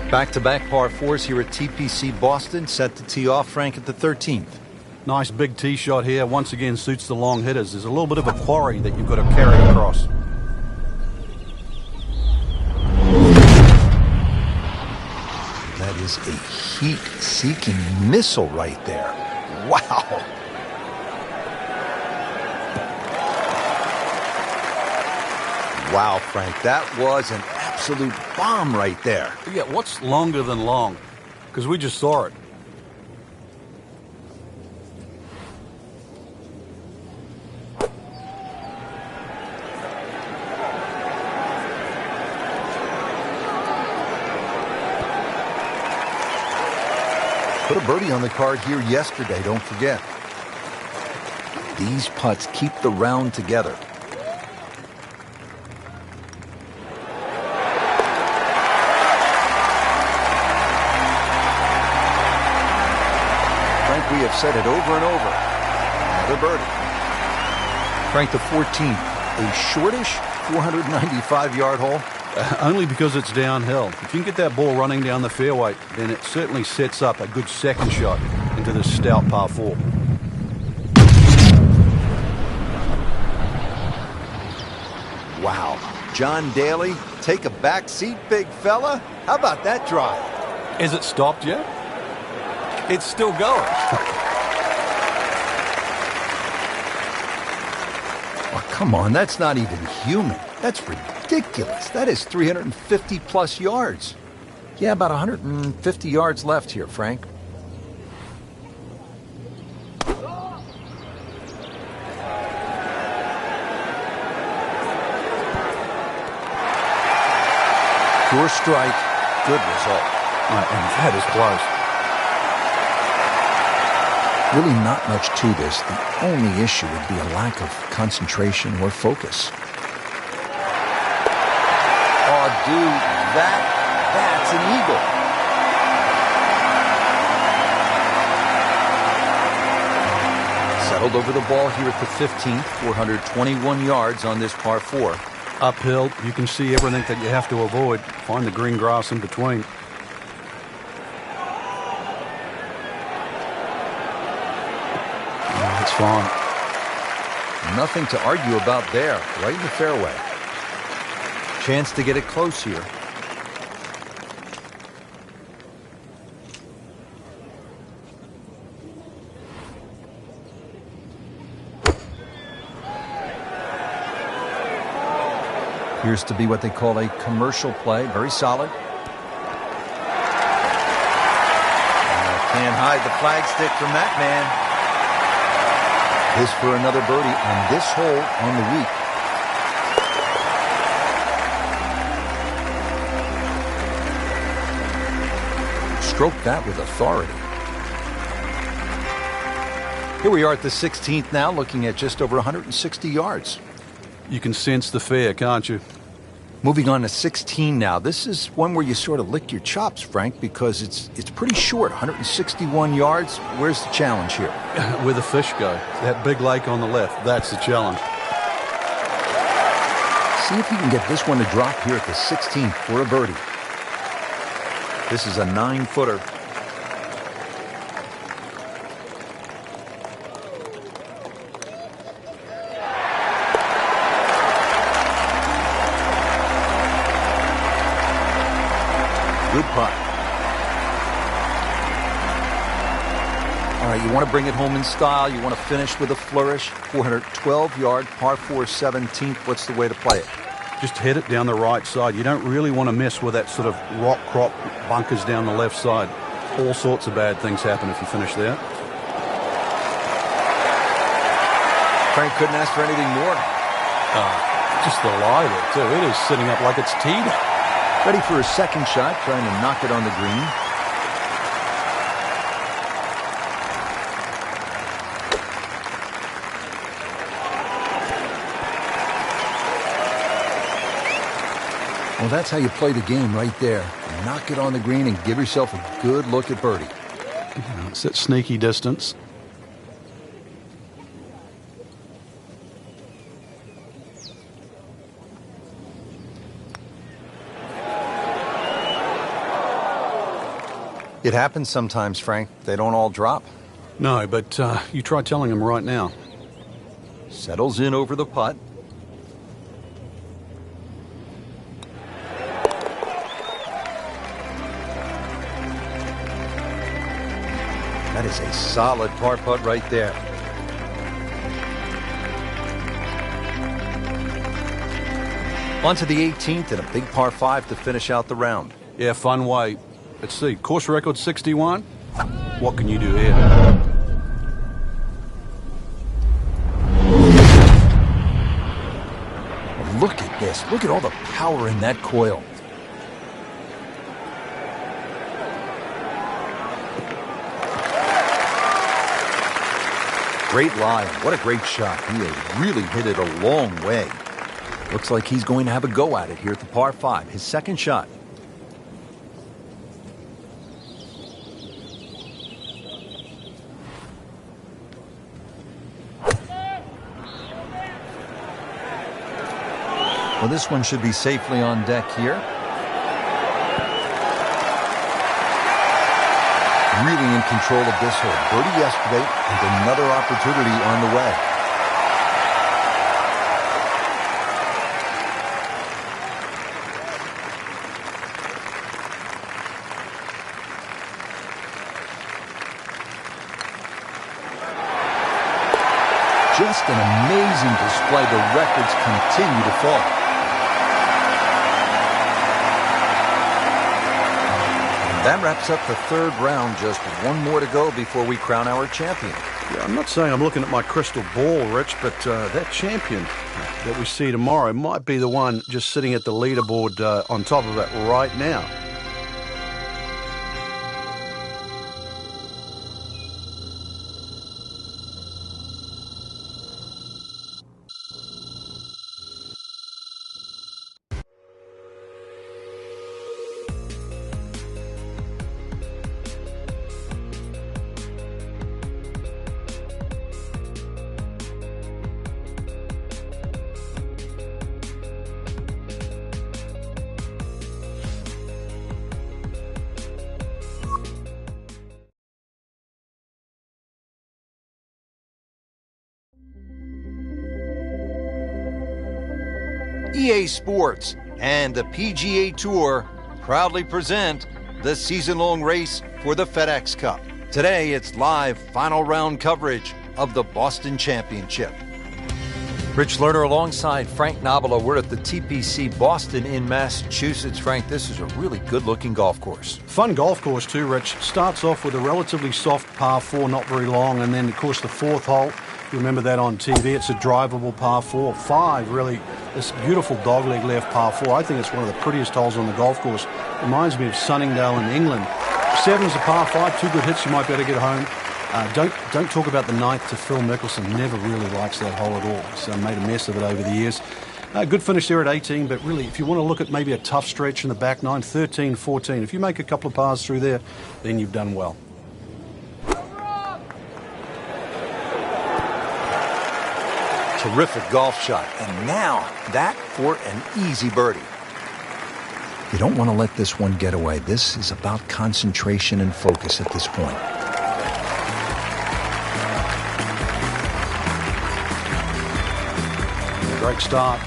Back-to-back par fours here at TPC Boston, set to tee off, Frank, at the 13th. Nice big tee shot here. Once again, suits the long hitters. There's a little bit of a quarry that you've got to carry across. That is a heat-seeking missile right there. Wow. Wow, Frank, that was an absolute bomb right there. Yeah, what's longer than long? Because we just saw it. Put a birdie on the card here yesterday, don't forget. These putts keep the round together. Frank, we have said it over and over. Another birdie. Frank, the 14th, a shortish 495-yard hole. Only because it's downhill. If you can get that ball running down the fairway, then it certainly sets up a good second shot into this stout par 4. Wow. John Daly, take a back seat, big fella. How about that drive? Has it stopped yet? It's still going. Oh, come on, that's not even human. That's ridiculous. That is 350 plus yards. Yeah, about 150 yards left here, Frank. Pure strike, good result. And that is close. Really not much to this. The only issue would be a lack of concentration or focus. Oh, dude, that's an eagle. Settled over the ball here at the 15th, 421 yards on this par 4. Uphill, you can see everything that you have to avoid. Find the green grass in between. Oh, it's fine. Nothing to argue about there, right in the fairway. Chance to get it close here. Appears to be what they call a commercial play. Very solid. Can't hide the flagstick from that man. This for another birdie on this hole on the week. Stroke that with authority. Here we are at the 16th now, looking at just over 160 yards. You can sense the fear, can't you? Moving on to 16 now. This is one where you sort of lick your chops, Frank, because it's pretty short, 161 yards. Where's the challenge here? Where the fish go. That big lake on the left, that's the challenge. See if you can get this one to drop here at the 16th for a birdie. This is a 9-footer. Good putt. All right, you want to bring it home in style. You want to finish with a flourish. 412-yard, par 4 17th. What's the way to play it? Just head it down the right side. You don't really want to mess with that sort of rock crop bunkers down the left side. All sorts of bad things happen if you finish there. Frank couldn't ask for anything more. Just the lie there, too. It is sitting up like it's teed. Ready for a second shot, trying to knock it on the green. Well, that's how you play the game right there. Knock it on the green and give yourself a good look at birdie. Yeah, it's that sneaky distance. It happens sometimes, Frank. They don't all drop. No, but you try telling him right now. Settles in over the putt. That is a solid par putt right there. On to the 18th and a big par 5 to finish out the round. Yeah, fun way. Let's see, course record 61. What can you do here? Look at this. Look at all the power in that coil. Great lie. What a great shot. He has really hit it a long way. Looks like he's going to have a go at it here at the par 5. His second shot. Well, this one should be safely on deck here. Really in control of this hole. Birdie yesterday and another opportunity on the way. Just an amazing display. The records continue to fall. That wraps up the third round. Just one more to go before we crown our champion. Yeah, I'm not saying I'm looking at my crystal ball, Rich, but that champion that we see tomorrow might be the one just sitting at the leaderboard on top of it right now. EA Sports and the PGA Tour proudly present the season-long race for the FedEx Cup. Today, it's live final round coverage of the Boston Championship. Rich Lerner alongside Frank Nobilo. We're at the TPC Boston in Massachusetts. Frank, this is a really good-looking golf course. Fun golf course too, Rich. Starts off with a relatively soft par 4, not very long, and then, of course, the fourth hole. You remember that on TV. It's a drivable par 4. 5, really, this beautiful dogleg left par 4. I think it's one of the prettiest holes on the golf course. Reminds me of Sunningdale in England. 7's a par 5. 2 good hits, you might better get home. Don't talk about the 9th to Phil Mickelson. Never really likes that hole at all. So made a mess of it over the years. Good finish there at 18, but really, if you want to look at maybe a tough stretch in the back 9, 13, 14. If you make a couple of pars through there, then you've done well. Terrific golf shot. And now, that for an easy birdie. You don't want to let this one get away. This is about concentration and focus at this point. Great start.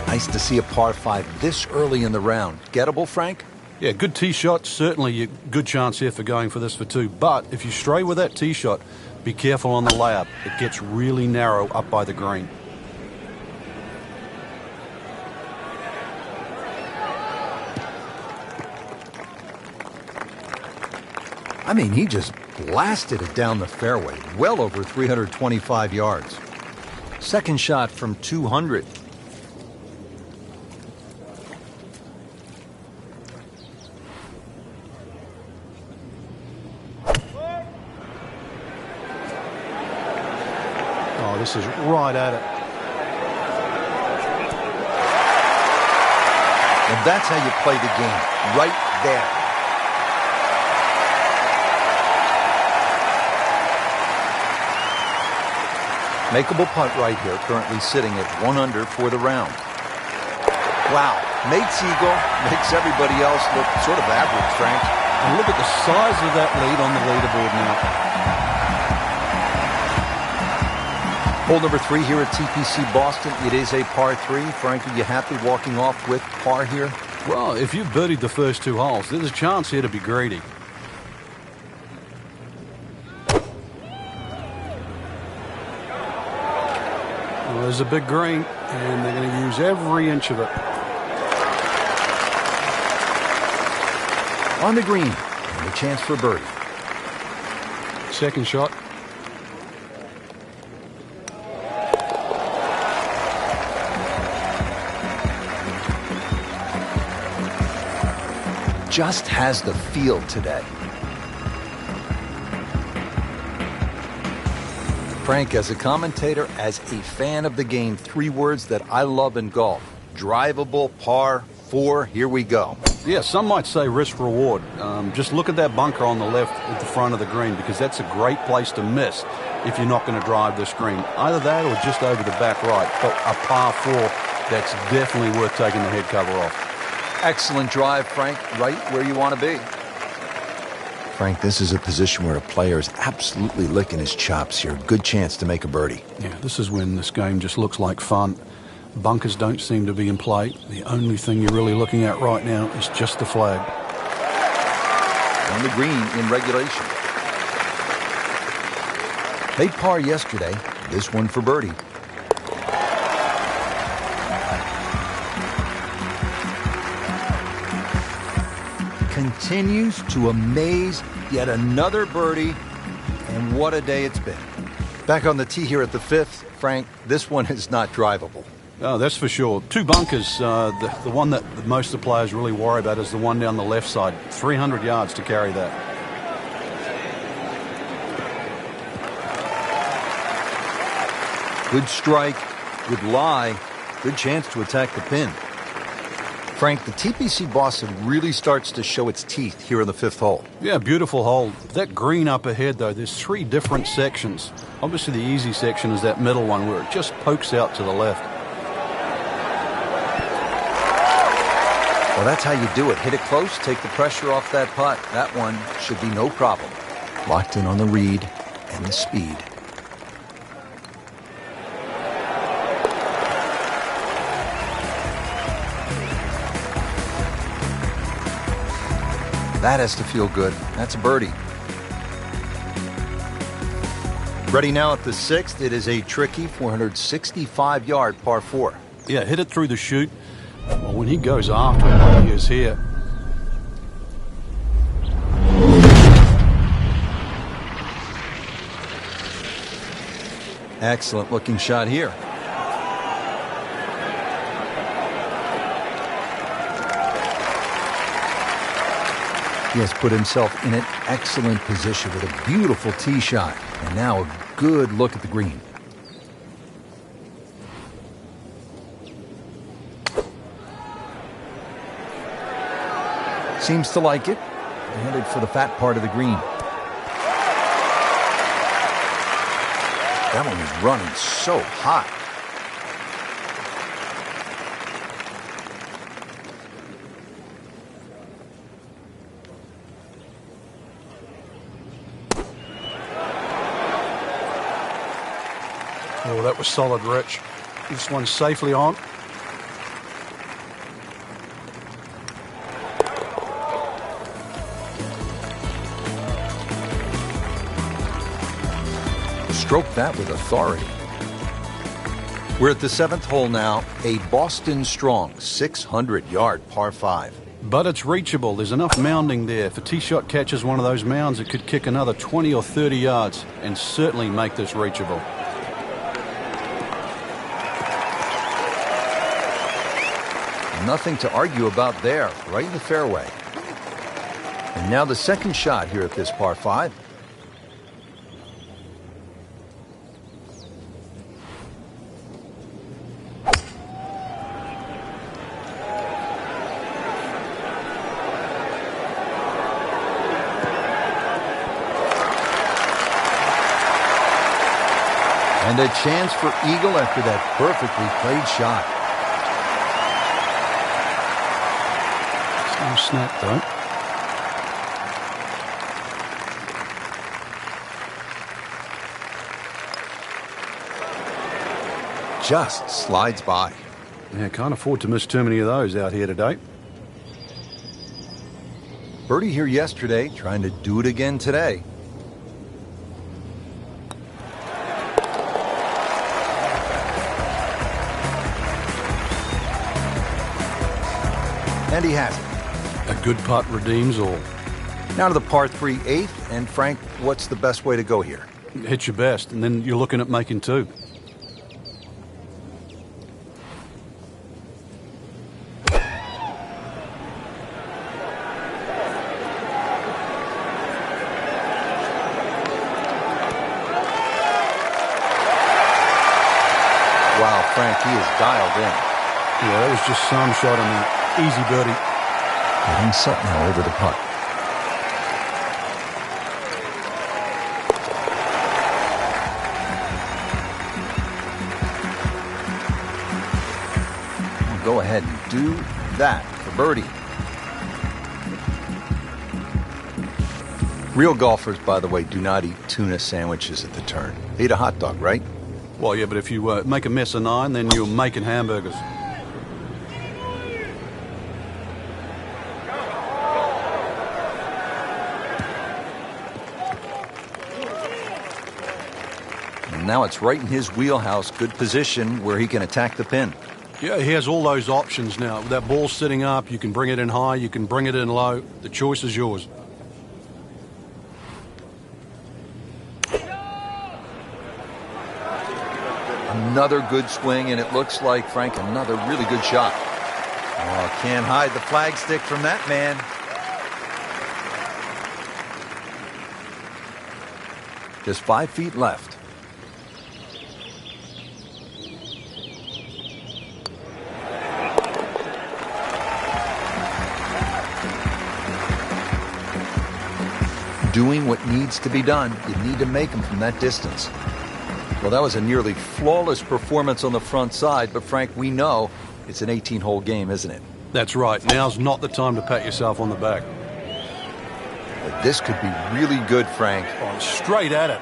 Nice to see a par 5 this early in the round. Gettable, Frank? Yeah, good tee shot. Certainly a good chance here for going for this for 2. But if you stray with that tee shot, be careful on the layup. It gets really narrow up by the green. I mean, he just blasted it down the fairway, well over 325 yards. Second shot from 200. Oh, this is right at it. And that's how you play the game, right there. Makeable putt right here, currently sitting at 1 under for the round. Wow, Nate Siegel makes everybody else look sort of average, Frank. And look at the size of that lead on the leaderboard now. Hole number 3 here at TPC Boston. It is a par 3. Frank, are you happy walking off with par here? Well, if you've birdied the first 2 holes, there's a chance here to be greedy. Well, there's a big green, and they're going to use every inch of it. On the green, and a chance for birdie. Second shot. Just has the feel today. Frank, as a commentator, as a fan of the game, 3 words that I love in golf. Drivable, par 4, here we go. Yeah, some might say risk reward. Just look at that bunker on the left at the front of the green, because that's a great place to miss if you're not going to drive this green. Either that or just over the back right. But a par 4, that's definitely worth taking the head cover off. Excellent drive, Frank, right where you want to be. Frank, this is a position where a player is absolutely licking his chops here. Good chance to make a birdie. Yeah, this is when this game just looks like fun. Bunkers don't seem to be in play. The only thing you're really looking at right now is just the flag. On the green in regulation. Made par yesterday. This one for birdie. Continues to amaze. Yet another birdie, and what a day it's been. Back on the tee here at the 5th, Frank, this one is not drivable. Oh, that's for sure. 2 bunkers. The one that most of the players really worry about is the one down the left side. 300 yards to carry that. Good strike, good lie, good chance to attack the pin. Frank, the TPC Boston really starts to show its teeth here in the 5th hole. Yeah, beautiful hole. That green up ahead, though, there's 3 different sections. Obviously, the easy section is that middle one where it just pokes out to the left. Well, that's how you do it. Hit it close, take the pressure off that putt. That one should be no problem. Locked in on the read and the speed. That has to feel good. That's a birdie. Ready now at the 6th. It is a tricky 465-yard par 4. Yeah, hit it through the chute. Well, when he goes after it like he is here. Excellent looking shot here. He has put himself in an excellent position with a beautiful tee shot. And now a good look at the green. Seems to like it. Headed for the fat part of the green. That one is running so hot. Oh, that was solid, Rich. This one's safely on. Stroke that with authority. We're at the 7th hole now. A Boston strong 600-yard par 5. But it's reachable. There's enough mounding there. If a tee shot catches one of those mounds, it could kick another 20 or 30 yards and certainly make this reachable. Nothing to argue about there, right in the fairway. And now the second shot here at this par 5. And a chance for eagle after that perfectly played shot. No snap, though. Just slides by. Yeah, can't afford to miss too many of those out here today. Birdie here yesterday, trying to do it again today. And he has it. A good putt redeems all. Now to the par 3 8th. And Frank, what's the best way to go here? Hit your best, and then you're looking at making two. Wow, Frank, he is dialed in. Yeah, that was just some shot on that. Easy birdie. Getting set now over the putt. Go ahead and do that for birdie. Real golfers, by the way, do not eat tuna sandwiches at the turn. They eat a hot dog, right? Well, yeah, but if you make a mess of 9, then you're making hamburgers. And now it's right in his wheelhouse. Good position where he can attack the pin. Yeah, he has all those options now. With that ball sitting up, you can bring it in high, you can bring it in low. The choice is yours. Another good swing, and it looks like, Frank, another really good shot. Oh, can't hide the flagstick from that man. Just 5 feet left. Doing what needs to be done. You need to make them from that distance. Well, that was a nearly flawless performance on the front side, but Frank, we know it's an 18-hole game, isn't it? That's right. Now's not the time to pat yourself on the back. But this could be really good, Frank. Oh, straight at it.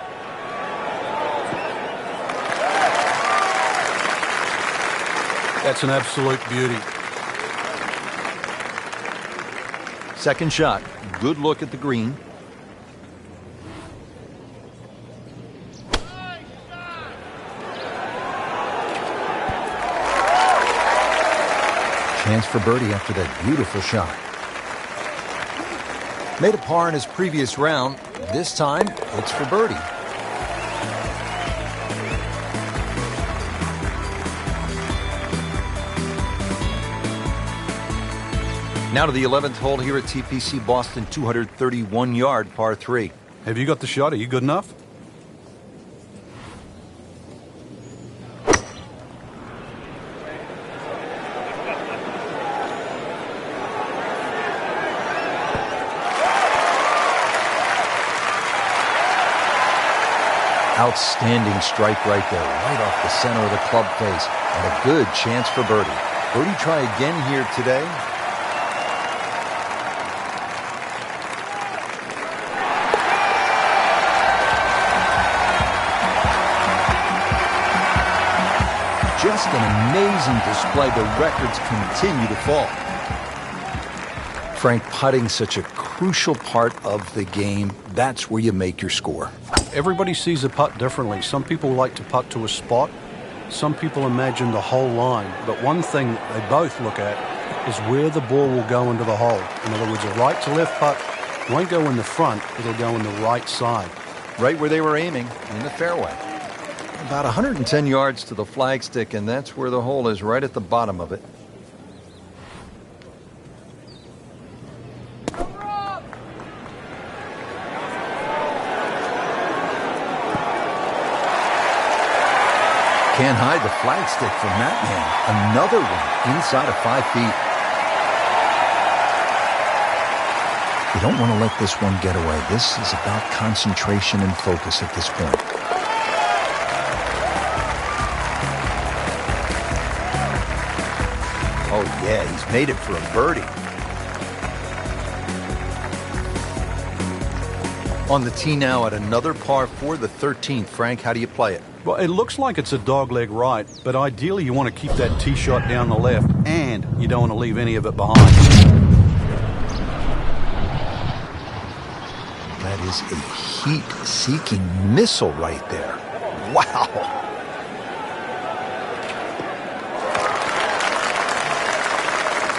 That's an absolute beauty. Second shot. Good look at the green. Chance for birdie after that beautiful shot. Made a par in his previous round. This time, it's for birdie. Now to the 11th hole here at TPC Boston, 231-yard par 3. Have you got the shot? Are you good enough? Outstanding strike right there, right off the center of the club face. And a good chance for birdie. Birdie try again here today. Just an amazing display. The records continue to fall. Frank, putting such a crucial part of the game. That's where you make your score. Everybody sees a putt differently. Some people like to putt to a spot. Some people imagine the whole line. But one thing that they both look at is where the ball will go into the hole. In other words, a right to left putt won't go in the front. It'll go in the right side. Right where they were aiming, in the fairway. About 110 yards to the flagstick, and that's where the hole is, right at the bottom of it. Can't hide the flagstick from that man. Another one inside of 5 feet. You don't want to let this one get away. This is about concentration and focus at this point. Oh, yeah, he's made it for a birdie. On the tee now at another par 4, the 13th. Frank, how do you play it? Well, it looks like it's a dogleg right, but ideally you want to keep that tee shot down the left, and you don't want to leave any of it behind. That is a heat-seeking missile right there. Wow.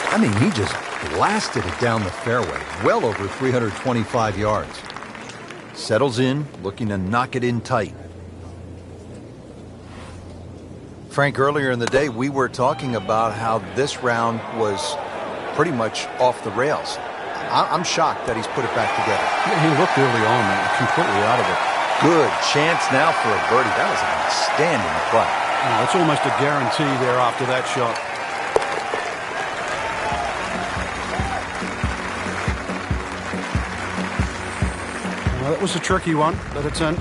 I mean, he just blasted it down the fairway, well over 325 yards. Settles in, looking to knock it in tight. Frank, earlier in the day, we were talking about how this round was pretty much off the rails. I'm shocked that he's put it back together. Yeah, he looked early on, man, completely out of it. Good chance now for a birdie. That was an outstanding play. Oh, it's almost a guarantee there after that shot. Well, that was a tricky one, but it's in.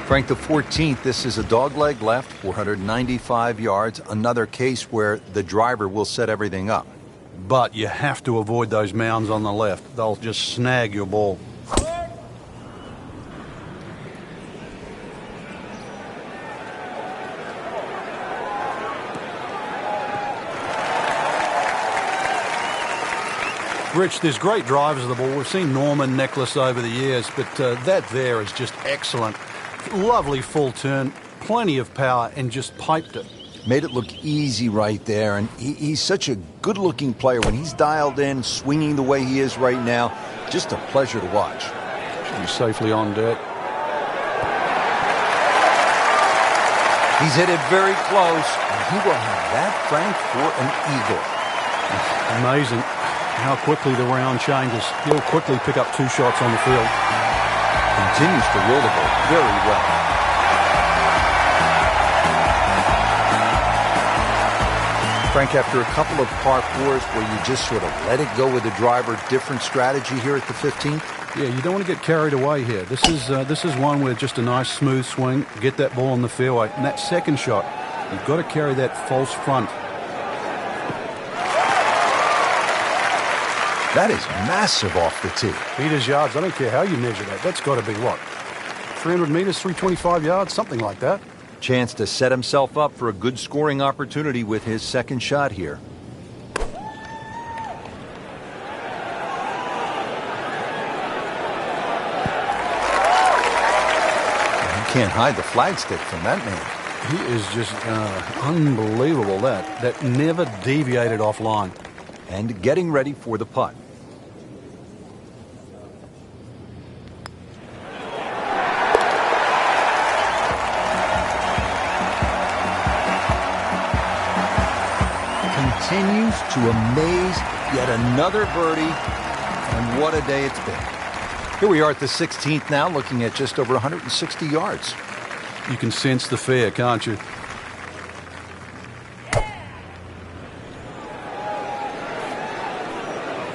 Frank, the 14th, this is a dogleg left, 495 yards. Another case where the driver will set everything up. But you have to avoid those mounds on the left. They'll just snag your ball. Rich, there's great drivers of the ball. We've seen Norman, Nicholas over the years, but that there is just excellent. Lovely full turn, plenty of power, and just piped it. Made it look easy right there, and he's such a good-looking player. When he's dialed in, swinging the way he is right now, just a pleasure to watch. Should be safely on dirt. He's hit it very close, and he will have that, Frank, for an eagle. Amazing how quickly the round changes. He'll quickly pick up 2 shots on the field. Continues to roll the ball very well. Frank, after a couple of par 4s where you just sort of let it go with the driver, different strategy here at the 15th? Yeah, you don't want to get carried away here. This is one with just a nice smooth swing, get that ball in the fairway. And that second shot, you've got to carry that false front. That is massive off the tee. Meters, yards, I don't care how you measure that. That's got to be what? 300 meters, 325 yards, something like that. Chance to set himself up for a good scoring opportunity with his second shot here. You can't hide the flagstick from that man. He is just unbelievable, that never deviated offline. And getting ready for the putt. Continues to amaze, yet another birdie, and what a day it's been. Here we are at the 16th now, looking at just over 160 yards. You can sense the fear, can't you?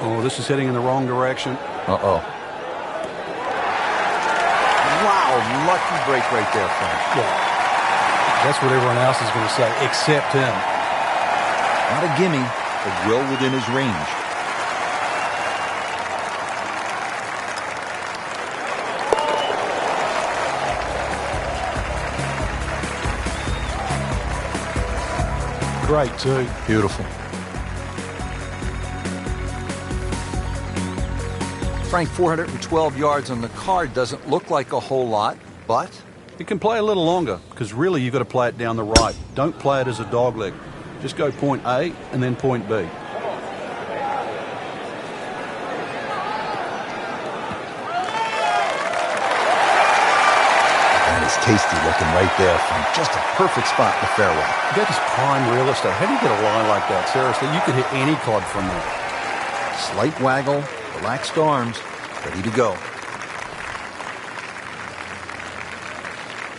Oh, this is heading in the wrong direction. Uh-oh. Wow, lucky break right there, Frank. Yeah. That's what everyone else is going to say, except him. Not a gimme, but well within his range. Great, too. Beautiful. Frank, 412 yards on the card doesn't look like a whole lot, but you can play a little longer, because really you've got to play it down the right. Don't play it as a dogleg. Just go point A and then point B. That is tasty looking right there from just a perfect spot in the fairway. That is prime real estate. How do you get a line like that? Seriously, you could hit any club from there. Slight waggle, relaxed arms, ready to go.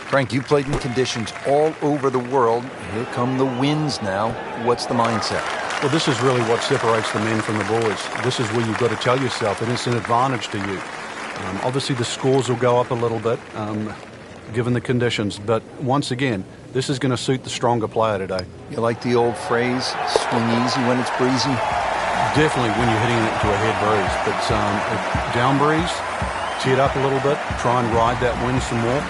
Frank, you played in conditions all over the world. Here come the winds now. What's the mindset? Well, this is really what separates the men from the boys. This is where you've got to tell yourself that it's an advantage to you. Obviously, the scores will go up a little bit. given the conditions. But once again, this is going to suit the stronger player today. You like the old phrase, swing easy when it's breezy? Definitely when you're hitting it to a head breeze. But a down breeze, tee it up a little bit, try and ride that wind some more.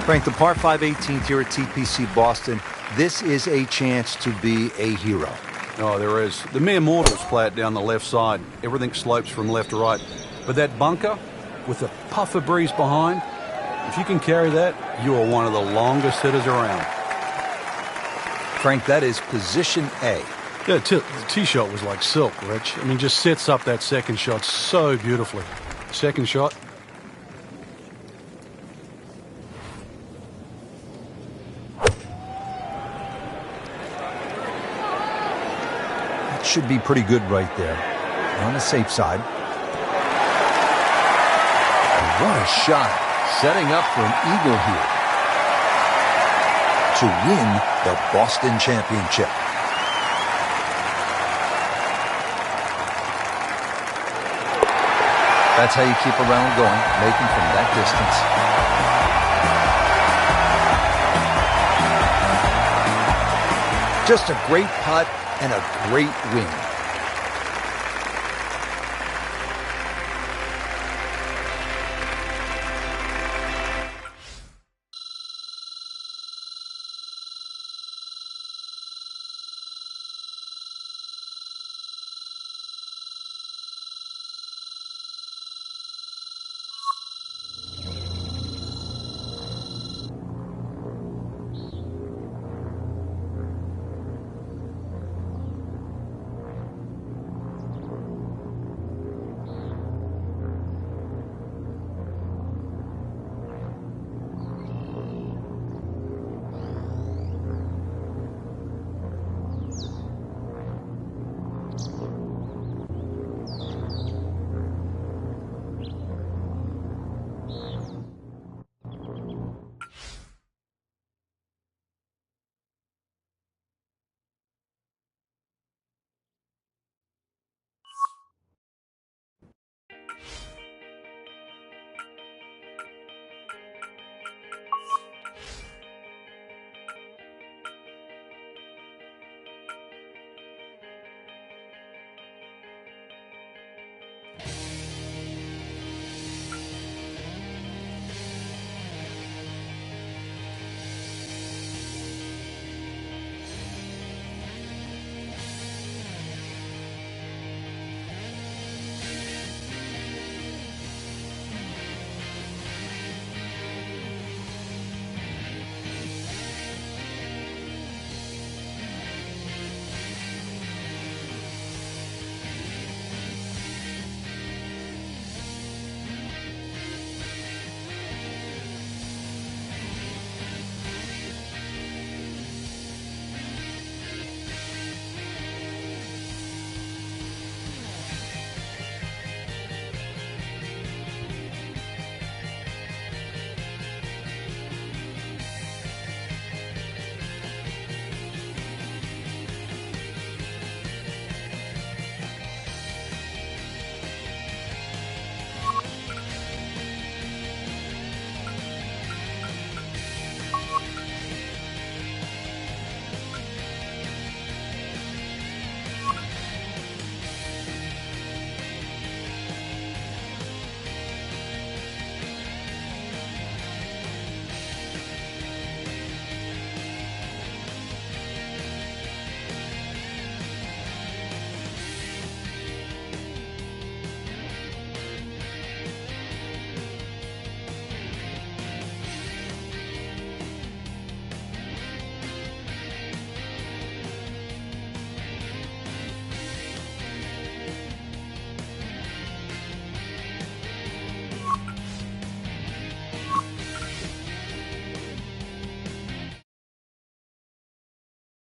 Frank, the par 5 18th here at TPC Boston, this is a chance to be a hero. Oh, there is. The mere mortals play it down the left side. Everything slopes from left to right. But that bunker with a puff of breeze behind, if you can carry that, you are one of the longest hitters around. Frank, that is position A. Yeah, the tee shot was like silk, Rich. I mean, just sets up that second shot so beautifully. Second shot. That should be pretty good right there. On the safe side. What a shot. Setting up for an eagle here to win the Boston Championship. That's how you keep a round going, making from that distance. Just a great putt and a great win.